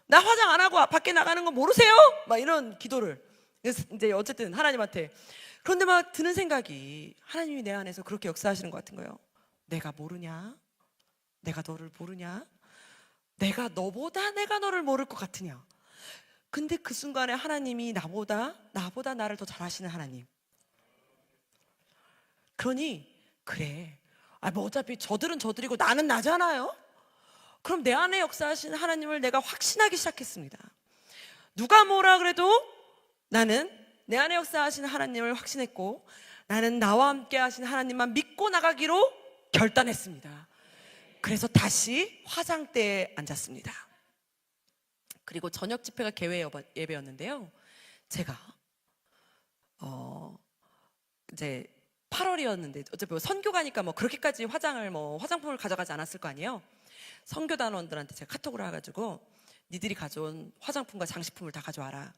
나 화장 안 하고 밖에 나가는 거 모르세요? 막 이런 기도를 이제 어쨌든 하나님한테. 그런데 막 드는 생각이, 하나님이 내 안에서 그렇게 역사하시는 것 같은 거예요. 내가 모르냐? 내가 너를 모르냐? 내가 너보다 내가 너를 모를 것 같으냐? 근데 그 순간에 하나님이 나보다 나를 더 잘하시는 하나님. 그러니 그래, 뭐 어차피 저들은 저들이고 나는 나잖아요. 그럼 내 안에 역사하시는 하나님을 내가 확신하기 시작했습니다. 누가 뭐라 그래도 나는 내 안에 역사하시는 하나님을 확신했고, 나는 나와 함께 하시는 하나님만 믿고 나가기로 결단했습니다. 그래서 다시 화장대에 앉았습니다. 그리고 저녁 집회가 개회 예배였는데요, 제가 이제 8월이었는데 어차피 선교 가니까 그렇게까지 화장품을 가져가지 않았을 거 아니에요. 선교단원들한테 제가 카톡을 해가지고 니들이 가져온 화장품과 장식품을 다 가져와라.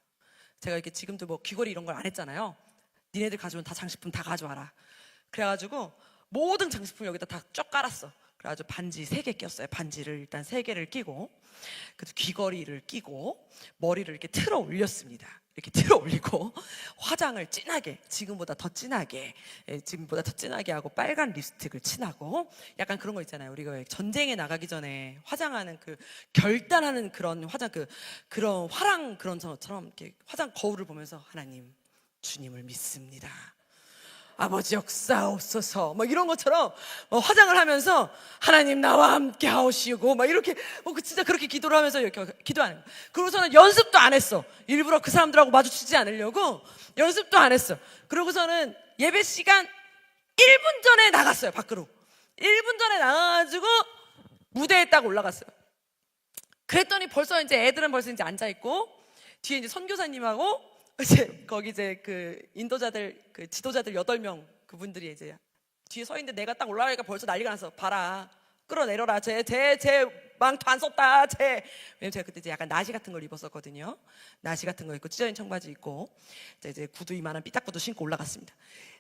제가 이렇게 지금도 귀걸이 이런 걸 안 했잖아요. 니네들 가져온 다 장식품 다 가져와라. 그래가지고 모든 장식품 여기다 다 쫙 깔았어. 그래가지고 반지 3개 꼈어요. 반지를 일단 3개를 끼고, 그래서 귀걸이를 끼고, 머리를 이렇게 틀어 올렸습니다. 이렇게 틀어 올리고, 화장을 진하게, 지금보다 더 진하게 하고, 빨간 립스틱을 칠하고, 약간 그런 거 있잖아요. 우리가 전쟁에 나가기 전에 화장하는 그 결단하는 그런 화장, 그런 화랑 그런 것처럼 이렇게 화장 거울을 보면서, 하나님, 주님을 믿습니다. 아버지 역사옵소서, 이런 것처럼 화장을 하면서 하나님 나와 함께 하시고 이렇게 진짜 그렇게 기도를 하면서 이렇게 기도하는 거예요. 그러고서는 연습도 안 했어. 일부러 그 사람들하고 마주치지 않으려고 연습도 안 했어. 그러고서는 예배 시간 1분 전에 나갔어요. 밖으로 1분 전에 나가가지고 무대에 딱 올라갔어요. 그랬더니 벌써 애들은 벌써 앉아있고, 뒤에 선교사님하고 거기 그 인도자들, 그 지도자들 8명, 그분들이 뒤에 서 있는데 내가 딱 올라가니까 벌써 난리가 났어. 봐라, 끌어내려라. 제 망토 안 썼다. 왜냐면 제가 그때 이제 약간 나시 같은 걸 입었었거든요. 나시 같은 거 입고 찢어진 청바지 입고 이제 구두 이만한 삐딱 구두 신고 올라갔습니다.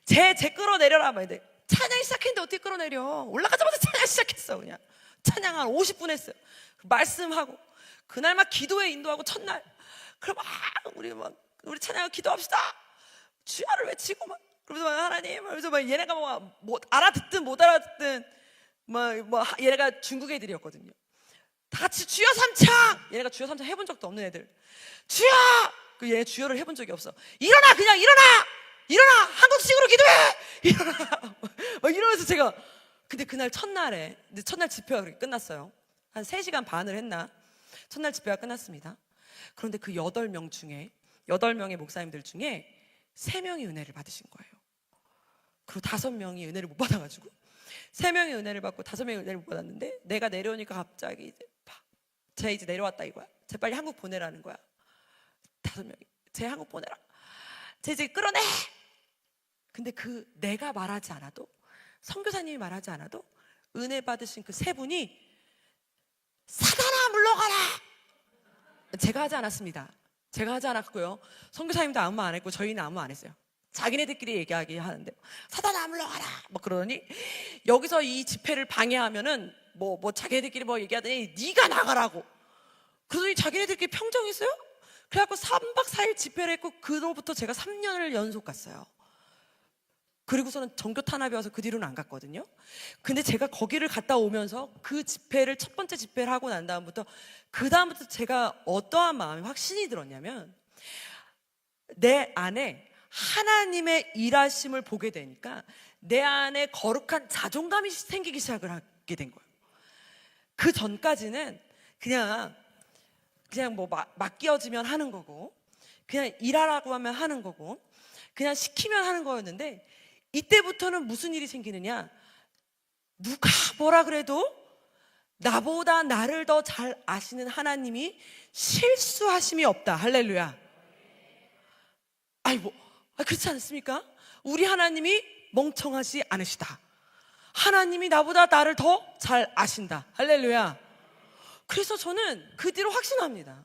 제 끌어내려라. 막 이제 찬양 시작했는데 어떻게 끌어내려? 올라가자마자 찬양 시작했어. 그냥 찬양 한 50분 했어요. 말씀하고 그날 막 기도에 인도하고 첫날 그럼 우리 찬양 기도합시다. 주야를 외치고 막 그러면서 막 하나님 그러면서 막 얘네가 뭐 알아듣든 못 알아듣든 얘네가 중국 애들이었거든요. 다 같이 주여 삼창. 얘네가 주여 삼창 해본 적도 없는 애들. 주여. 얘네 주여를 해본 적이 없어. 일어나 그냥 일어나 한국식으로 기도해. 일어나 막 이러면서 제가 근데 그날 첫날 집회가 그렇게 끝났어요. 한 3시간 반을 했나? 첫날 집회가 끝났습니다. 그런데 그 8명 중에 8명의 목사님들 중에 3명이 은혜를 받으신 거예요. 그리고 5명이 은혜를 못 받아가지고 3명이 은혜를 받고 5명이 은혜를 못 받았는데 내가 내려오니까 갑자기 이제 쟤 이제 내려왔다 이거야. 쟤 빨리 한국 보내라는 거야. 5명이 쟤 한국 보내라. 쟤 이제 끌어내. 근데 내가 말하지 않아도 선교사님이 말하지 않아도 은혜 받으신 그 3분이 사단아 물러가라. 제가 하지 않았습니다. 제가 하지 않았고요. 선교사님도 아무 말 안 했고 저희는 아무 말 안 했어요. 자기네들끼리 얘기하게 하는데 사단아 물러가라 막 그러더니 여기서 이 집회를 방해하면은 자기네들끼리 얘기하더니 네가 나가라고. 그러더니 자기네들끼리 평정했어요. 그래갖고 3박 4일 집회를 했고 그로부터 제가 3년을 연속 갔어요. 그리고서는 전교 탄압이 와서 그 뒤로는 안 갔거든요. 근데 제가 거기를 갔다 오면서 그 집회를 첫 번째 집회를 하고 난 다음부터 제가 어떠한 마음이 확신이 들었냐면 내 안에 하나님의 일하심을 보게 되니까 내 안에 거룩한 자존감이 생기기 시작을 하게 된 거예요. 그 전까지는 그냥 맡겨지면 하는 거고 그냥 일하라고 하면 하는 거고 그냥 시키면 하는 거였는데 이때부터는 무슨 일이 생기느냐? 누가 뭐라 그래도 나보다 나를 더 잘 아시는 하나님이 실수하심이 없다. 할렐루야. 그렇지 않습니까? 우리 하나님이 멍청하지 않으시다. 하나님이 나보다 나를 더 잘 아신다. 할렐루야. 그래서 저는 그 뒤로 확신합니다.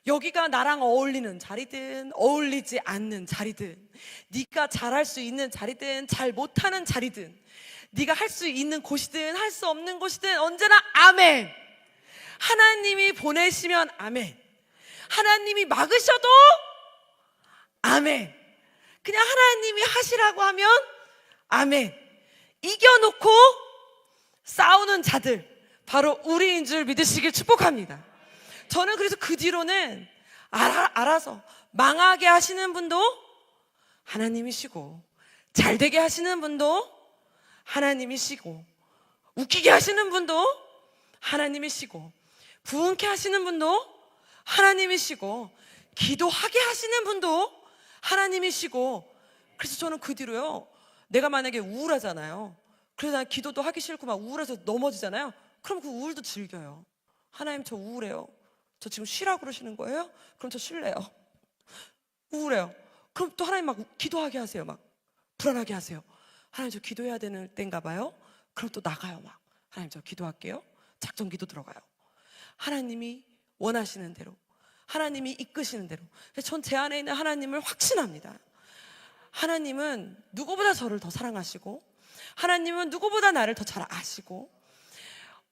여기가 나랑 어울리는 자리든 어울리지 않는 자리든 네가 잘할 수 있는 자리든 잘 못하는 자리든 네가 할 수 있는 곳이든 할 수 없는 곳이든 언제나 아멘. 하나님이 보내시면 아멘. 하나님이 막으셔도 아멘. 그냥 하나님이 하시라고 하면 아멘. 이겨놓고 싸우는 자들 바로 우리인 줄 믿으시길 축복합니다. 저는 그래서 그 뒤로는 알아서 망하게 하시는 분도 하나님이시고 잘되게 하시는 분도 하나님이시고 웃기게 하시는 분도 하나님이시고 부흥케 하시는 분도 하나님이시고 기도하게 하시는 분도 하나님이시고 그래서 저는 그 뒤로요 내가 만약에 우울하잖아요. 그래서 난 기도도 하기 싫고 막 우울해서 넘어지잖아요. 그럼 그 우울도 즐겨요. 하나님 저 우울해요. 저 지금 쉬라고 그러시는 거예요? 그럼 저 쉴래요. 우울해요. 그럼 또 하나님 막 기도하게 하세요. 막 불안하게 하세요. 하나님 저 기도해야 되는 때인가 봐요. 그럼 또 나가요. 막 하나님 저 기도할게요. 작전 기도 들어가요. 하나님이 원하시는 대로 하나님이 이끄시는 대로 전 제 안에 있는 하나님을 확신합니다. 하나님은 누구보다 저를 더 사랑하시고 하나님은 누구보다 나를 더 잘 아시고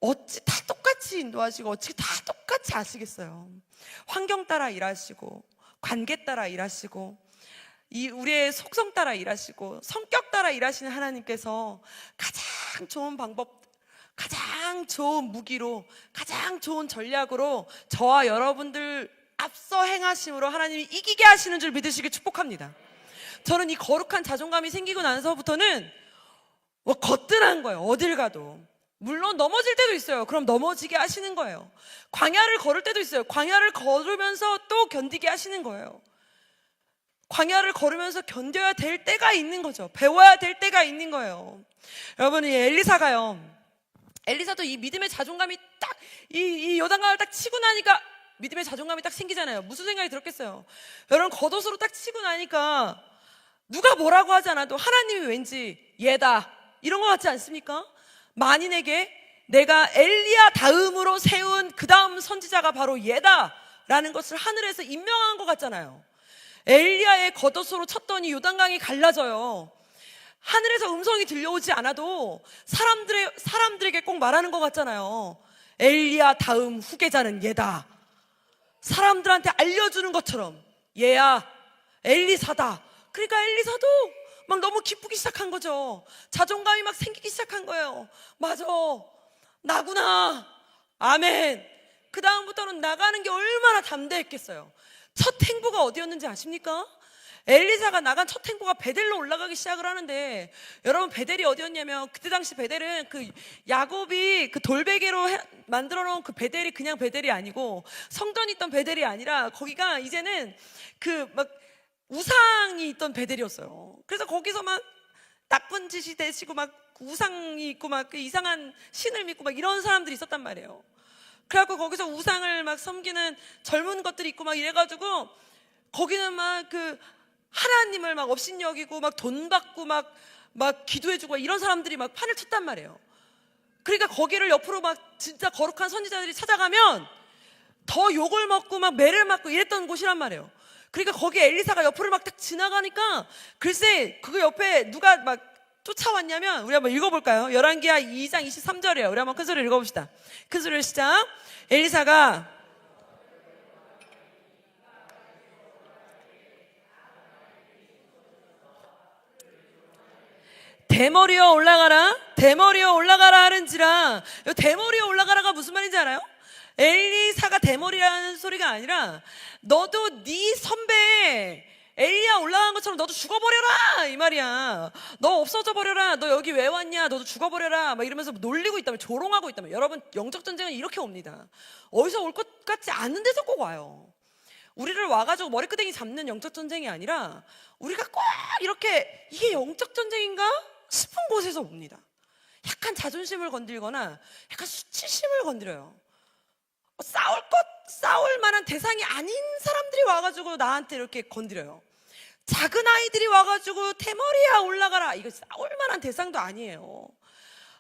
어찌 다 똑같이 인도하시고 어찌 다 똑같이 아시겠어요. 환경 따라 일하시고 관계 따라 일하시고 우리의 속성 따라 일하시고 성격 따라 일하시는 하나님께서 가장 좋은 방법, 가장 좋은 무기로, 가장 좋은 전략으로 저와 여러분들 앞서 행하심으로 하나님이 이기게 하시는 줄 믿으시길 축복합니다. 저는 이 거룩한 자존감이 생기고 나서부터는 거뜬한 거예요. 어딜 가도. 물론 넘어질 때도 있어요. 그럼 넘어지게 하시는 거예요. 광야를 걸을 때도 있어요. 광야를 걸으면서 또 견디게 하시는 거예요. 광야를 걸으면서 견뎌야 될 때가 있는 거죠. 배워야 될 때가 있는 거예요. 여러분, 이 엘리사가요. 엘리사도 이 믿음의 자존감이 딱 이 요단강을 딱 치고 나니까 믿음의 자존감이 딱 생기잖아요. 무슨 생각이 들었겠어요? 여러분, 겉옷으로 딱 치고 나니까 누가 뭐라고 하지 않아도 하나님이 왠지 얘다 이런 거 같지 않습니까? 만인에게 내가 엘리야 다음으로 세운 그 다음 선지자가 바로 얘다라는 것을 하늘에서 임명한 것 같잖아요. 엘리야의 겉옷으로 쳤더니 요단강이 갈라져요. 하늘에서 음성이 들려오지 않아도 사람들에게 꼭 말하는 것 같잖아요. 엘리야 다음 후계자는 얘다. 사람들한테 알려주는 것처럼 얘야, 엘리사다. 그러니까 엘리사도 막 너무 기쁘기 시작한 거죠. 자존감이 막 생기기 시작한 거예요. 맞아, 나구나. 아멘. 그 다음부터는 나가는 게 얼마나 담대했겠어요. 첫 행보가 어디였는지 아십니까? 엘리사가 나간 첫 행보가 베델로 올라가기 시작을 하는데, 여러분 베델이 어디였냐면, 그때 당시 베델은 그 야곱이 그 돌베개로 만들어 놓은 그 베델이 그냥 베델이 아니고, 성전이 있던 베델이 아니라 거기가 이제는 그 막 우상이 있던 베델이었어요. 그래서 거기서 막 나쁜 짓이 되시고 막 우상이 있고 막 그 이상한 신을 믿고 막 이런 사람들이 있었단 말이에요. 그래갖고 거기서 우상을 막 섬기는 젊은 것들이 있고 막 이래가지고, 거기는 막 그 하나님을 막 업신여기고 막 돈 받고 막 기도해주고 이런 사람들이 막 판을 쳤단 말이에요. 그러니까 거기를 옆으로 막 진짜 거룩한 선지자들이 찾아가면 더 욕을 먹고 막 매를 맞고 이랬던 곳이란 말이에요. 그러니까 거기 엘리사가 옆으로 막 딱 지나가니까, 글쎄 그거 옆에 누가 막 쫓아왔냐면, 우리 한번 읽어볼까요? 열왕기하 2장 23절이에요. 우리 한번 큰 소리로 읽어봅시다. 큰 소리로 시작. 엘리사가 대머리여 올라가라, 대머리여 올라가라 하는지라. 대머리여 올라가라가 무슨 말인지 알아요? 엘리사가 대머리라는 소리가 아니라, 너도 네 선배 엘리야 올라간 것처럼 너도 죽어버려라 이 말이야. 너 없어져 버려라. 너 여기 왜 왔냐? 너도 죽어버려라. 막 이러면서 놀리고 있다면, 조롱하고 있다면. 여러분, 영적 전쟁은 이렇게 옵니다. 어디서 올 것 같지 않은 데서 꼭 와요. 우리를 와가지고 머리끄댕이 잡는 영적 전쟁이 아니라, 우리가 꼭 이렇게 이게 영적 전쟁인가 싶은 곳에서 옵니다. 약간 자존심을 건들거나 약간 수치심을 건드려요. 싸울 만한 대상이 아닌 사람들이 와가지고 나한테 이렇게 건드려요. 작은 아이들이 와가지고 대머리야 올라가라, 이거 싸울 만한 대상도 아니에요.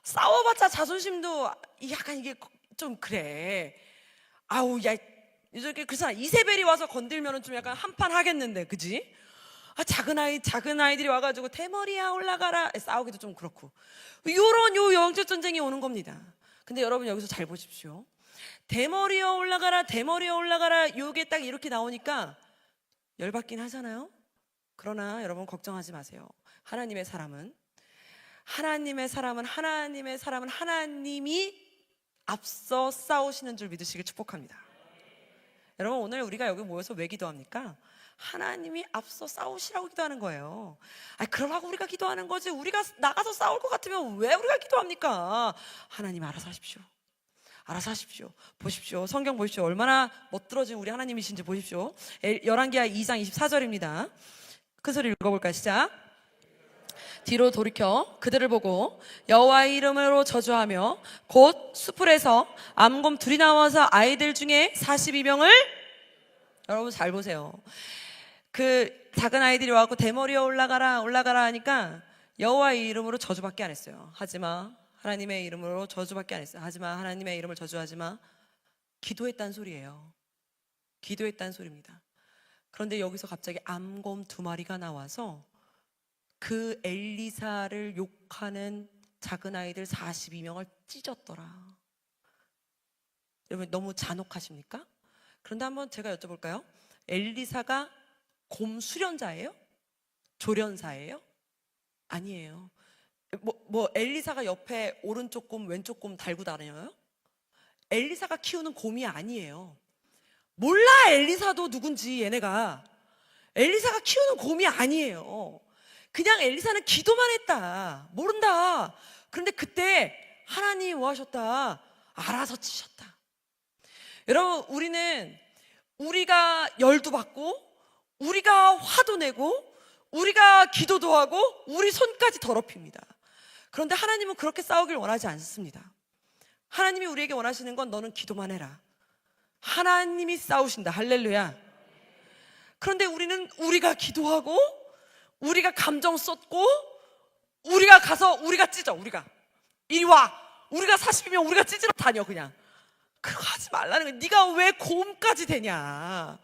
싸워봤자 자존심도 약간 이게 좀 그래. 아우, 야, 이렇게 그래서 이세벨이 와서 건들면은 좀 약간 한판 하겠는데, 그지? 작은 아이들이 와가지고 대머리야 올라가라, 싸우기도 좀 그렇고. 요런 영적 전쟁이 오는 겁니다. 근데 여러분 여기서 잘 보십시오. 대머리여 올라가라, 대머리여 올라가라, 요게 딱 이렇게 나오니까 열받긴 하잖아요. 그러나 여러분 걱정하지 마세요. 하나님의 사람은 하나님이 앞서 싸우시는 줄 믿으시길 축복합니다. 여러분, 오늘 우리가 여기 모여서 왜 기도합니까? 하나님이 앞서 싸우시라고 기도하는 거예요. 그러라고 우리가 기도하는 거지, 우리가 나가서 싸울 것 같으면 왜 우리가 기도합니까? 하나님 알아서 하십시오. 알아서 하십시오. 보십시오. 성경 보십시오. 얼마나 멋들어진 우리 하나님이신지 보십시오. 열왕기하 2장 24절입니다. 큰 소리 읽어볼까요? 시작. 뒤로 돌이켜 그들을 보고 여호와의 이름으로 저주하며, 곧 수풀에서 암곰 둘이 나와서 아이들 중에 42명을, 여러분 잘 보세요. 그 작은 아이들이 와서 대머리에 올라가라 하니까 여호와의 이름으로 저주밖에 안 했어요. 하지마. 하나님의 이름으로 저주밖에 안 했어요. 하지마. 하나님의 이름을 저주하지마. 기도했다는 소리예요. 기도했다는 소리입니다. 그런데 여기서 갑자기 암곰 2마리가 나와서 그 엘리사를 욕하는 작은 아이들 42명을 찢었더라. 여러분, 너무 잔혹하십니까? 그런데 한번 제가 여쭤볼까요? 엘리사가 곰 수련자예요? 조련사예요? 아니에요. 엘리사가 옆에 오른쪽 곰 왼쪽 곰 달고 다녀요? 엘리사가 키우는 곰이 아니에요. 몰라, 엘리사도 누군지. 얘네가 엘리사가 키우는 곰이 아니에요. 그냥 엘리사는 기도만 했다. 모른다. 그런데 그때 하나님이 뭐 하셨다? 알아서 치셨다. 여러분, 우리가 열도 받고, 우리가 화도 내고, 우리가 기도도 하고, 우리 손까지 더럽힙니다. 그런데 하나님은 그렇게 싸우길 원하지 않습니다. 하나님이 우리에게 원하시는 건, 너는 기도만 해라. 하나님이 싸우신다. 할렐루야. 그런데 우리가 기도하고, 우리가 감정 쏟고, 우리가 가서 우리가 찢어. 우리가 이리 와, 우리가 40이면 우리가 찌질러 다녀 그냥. 그거 하지 말라는 거야. 네가 왜 곰까지 되냐.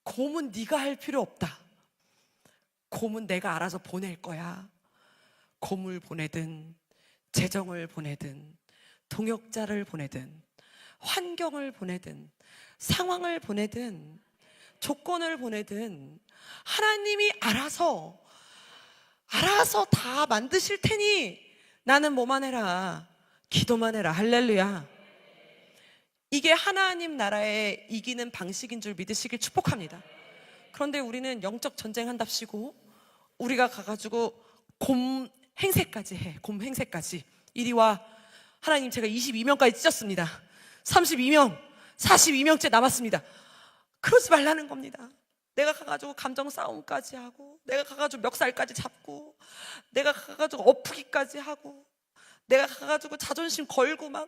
곰은 네가 할 필요 없다. 곰은 내가 알아서 보낼 거야. 곰을 보내든 재정을 보내든 동역자를 보내든 환경을 보내든 상황을 보내든 조건을 보내든 하나님이 알아서 다 만드실 테니 나는 뭐만 해라? 기도만 해라. 할렐루야. 이게 하나님 나라의 이기는 방식인 줄 믿으시길 축복합니다. 그런데 우리는 영적 전쟁 한답시고 우리가 가가지고 곰 행세까지 해. 곰 행세까지. 이리 와. 하나님, 제가 22명까지 찢었습니다. 32명, 42명째 남았습니다. 그러지 말라는 겁니다. 내가 가가지고 감정 싸움까지 하고, 내가 가가지고 멱살까지 잡고, 내가 가가지고 엎으기까지 하고, 내가 가가지고 자존심 걸고 막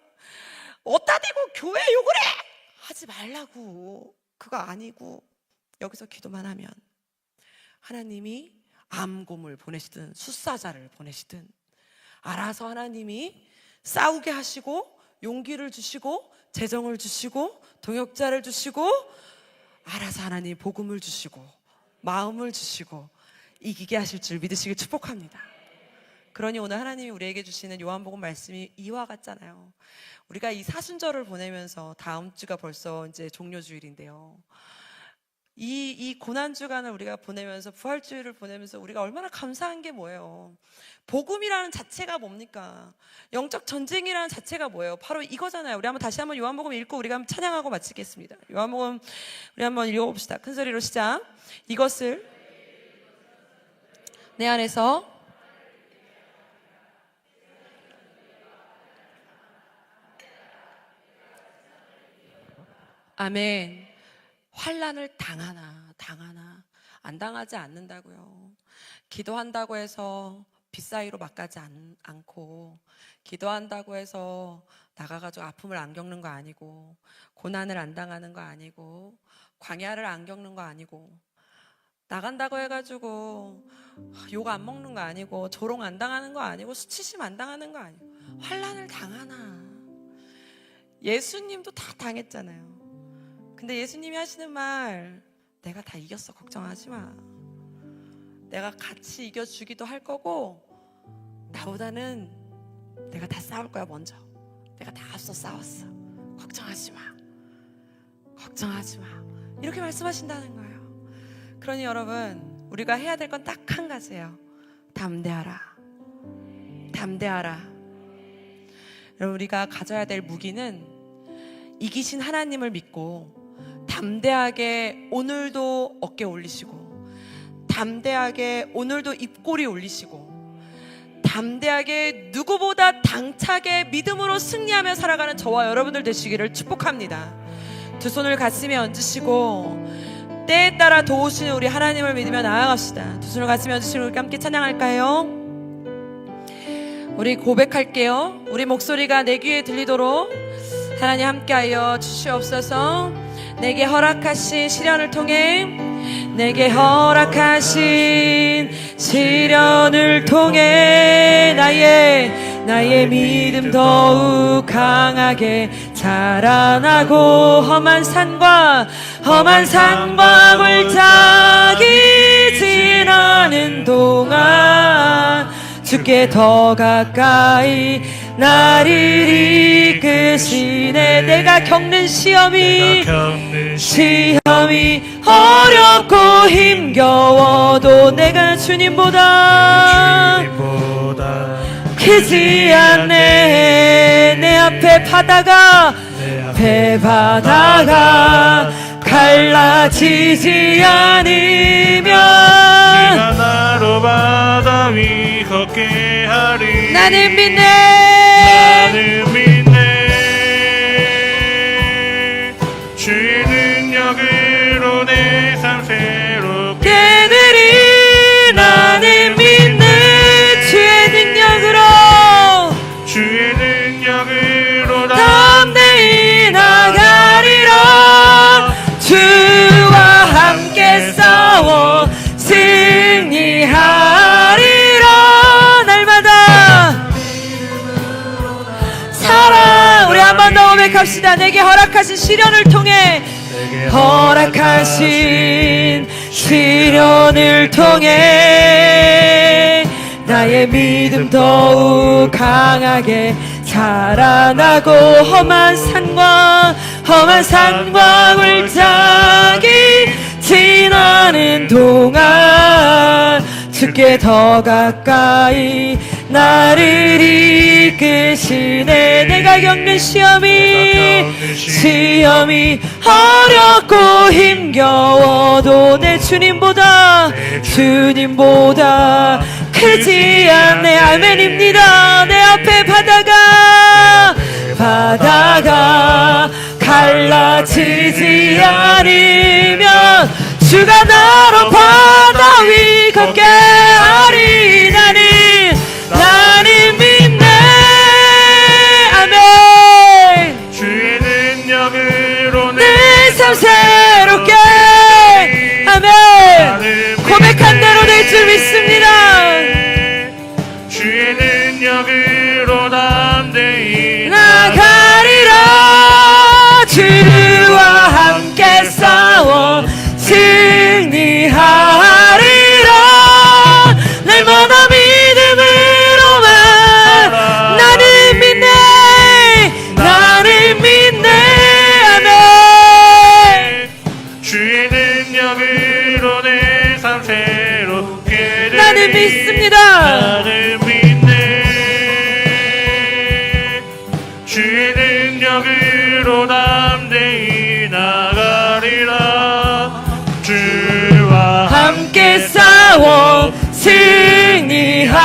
어따 대고 교회 욕을 해! 하지 말라고. 그거 아니고 여기서 기도만 하면 하나님이 암곰을 보내시든 숫사자를 보내시든 알아서 하나님이 싸우게 하시고 용기를 주시고 재정을 주시고 동역자를 주시고 알아서 하나님 복음을 주시고 마음을 주시고 이기게 하실 줄 믿으시길 축복합니다. 그러니 오늘 하나님이 우리에게 주시는 요한복음 말씀이 이와 같잖아요. 우리가 이 사순절을 보내면서 다음 주가 벌써 이제 종료주일인데요. 이 고난주간을 우리가 보내면서 부활주일을 보내면서 우리가 얼마나 감사한 게 뭐예요? 복음이라는 자체가 뭡니까? 영적 전쟁이라는 자체가 뭐예요? 바로 이거잖아요. 우리 다시 한번 요한복음 읽고 우리가 한번 찬양하고 마치겠습니다. 요한복음 우리 한번 읽어봅시다. 큰 소리로 시작. 이것을 내 안에서 아멘. 환난을 당하나 안 당하지 않는다고요. 기도한다고 해서 빗사이로 막가지 않고, 기도한다고 해서 나가가지고 아픔을 안 겪는 거 아니고, 고난을 안 당하는 거 아니고, 광야를 안 겪는 거 아니고, 나간다고 해가지고 욕 안 먹는 거 아니고, 조롱 안 당하는 거 아니고, 수치심 안 당하는 거 아니고, 환난을 당하나. 예수님도 다 당했잖아요. 근데 예수님이 하시는 말, 내가 다 이겼어. 걱정하지 마. 내가 같이 이겨주기도 할 거고, 나보다는 내가 다 싸울 거야. 먼저 내가 다 앞서 싸웠어. 걱정하지 마. 걱정하지 마. 이렇게 말씀하신다는 거예요. 그러니 여러분, 우리가 해야 될 건 딱 한 가지예요. 담대하라. 담대하라. 여러분, 우리가 가져야 될 무기는 이기신 하나님을 믿고 담대하게 오늘도 어깨 올리시고, 담대하게 오늘도 입꼬리 올리시고, 담대하게 누구보다 당차게 믿음으로 승리하며 살아가는 저와 여러분들 되시기를 축복합니다. 두 손을 가슴에 얹으시고 때에 따라 도우시는 우리 하나님을 믿으며 나아갑시다. 두 손을 가슴에 얹으시고 우리 함께 찬양할까요? 우리 고백할게요. 우리 목소리가 내 귀에 들리도록 하나님 함께하여 주시옵소서. 내게 허락하신 시련을 통해, 내게 허락하신 시련을 통해 나의 믿음 더욱 강하게 자라나고, 험한 산과 골짜기 지나는 동안 주께 더 가까이 나를 이끄시네. 내가 겪는 시험이 어렵고 힘겨워도 내가 주님보다 크지 않네. 내 앞에 바다가 갈라지지 않으면 나로 바다 위 걷게 하리. 나는 믿네. 주의 능력으로 내 삶 새롭게 되리. 나는 믿네. 주의 능력으로 담대히 나가리라. 주와 함께 싸워 승리하리라. 날마다 고백합시다. 내게 허락하신 시련을 통해, 허락하신 시련을 통해 나의 믿음 더욱 강하게 자라나고, 험한 산과 물장이 지나는 동안 주께 더 가까이 나를 이끄시네. 내가 겪는 시험이 어렵고 힘겨워도 내 주님보다 크지 않네. 아멘입니다. 내 앞에 바다가 갈라지지 않으면 주가 나로 바다 위 걷게 하리. 나는 믿네. 아멘. 주의 능력으로 내 삶 새롭게. 아멘. 고백한 대로 될 줄 믿습니다. 주의 능력으로 담대히 나가리라. 주와 함께 싸워 승리하리라. 날마다 믿음으로만 나는 믿네. 아멘. 주의 능력으로 내 삶 새롭게 되리. 나는 믿습니다. 나는 믿네. 주의 능력으로 담대히 나가리라. 주와 함께 싸워 승리하리라.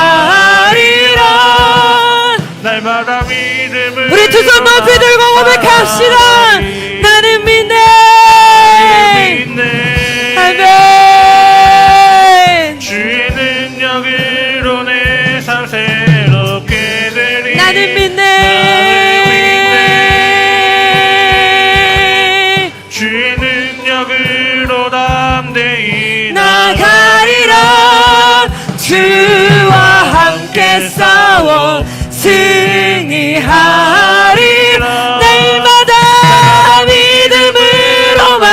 날마다 믿음을 우리 두 손 높이 들고 고백합시다. 나는 믿네. 아멘. 주의 능력으로 내 삶 새롭게 되리. 나는 믿네. 주의 능력으로 담대히 나가리라. 주와 함께 싸워 승리하리라. 날마다 믿음으로만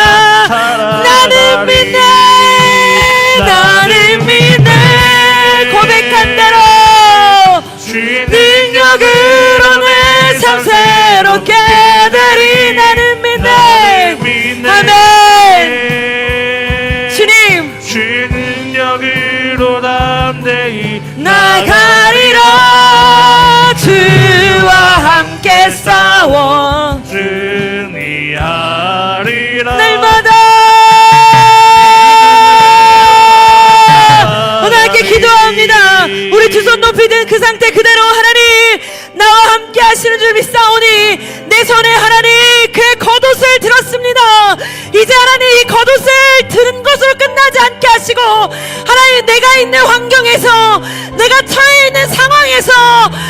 나는 믿네. 고백한 대로 주의 능력으로 내 삶 새롭게 되리. 나는 믿네. 아멘. 주님, 주의 능력으로 담대히 나가리라. 주와 함께 싸워 승리하리라. 날마다. 오늘 함께 기도합니다. 우리 두 손 높이 든 그 상태 그대로 하나님 나와 함께 하시는 줄 믿사오니 내 손에 하나님 그의 겉옷을 들었습니다. 이제 하나님 이 겉옷을 드는 것으로 끝나지 않게 하시고 하나님 내가 있는 환경에서, 내가 처해 있는 상황에서,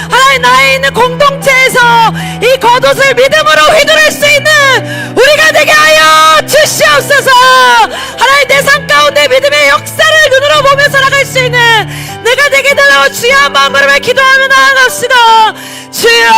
하나님 나에 있는 공동체에서 이 겉옷을 믿음으로 휘두를 수 있는 우리가 되게 하여 주시옵소서. 하나님 내 삶 가운데 믿음의 역사를 눈으로 보면서 나갈 수 있는 내가 되게 달라고 주여 한번 부르며 기도하며 나아갑시다. 주여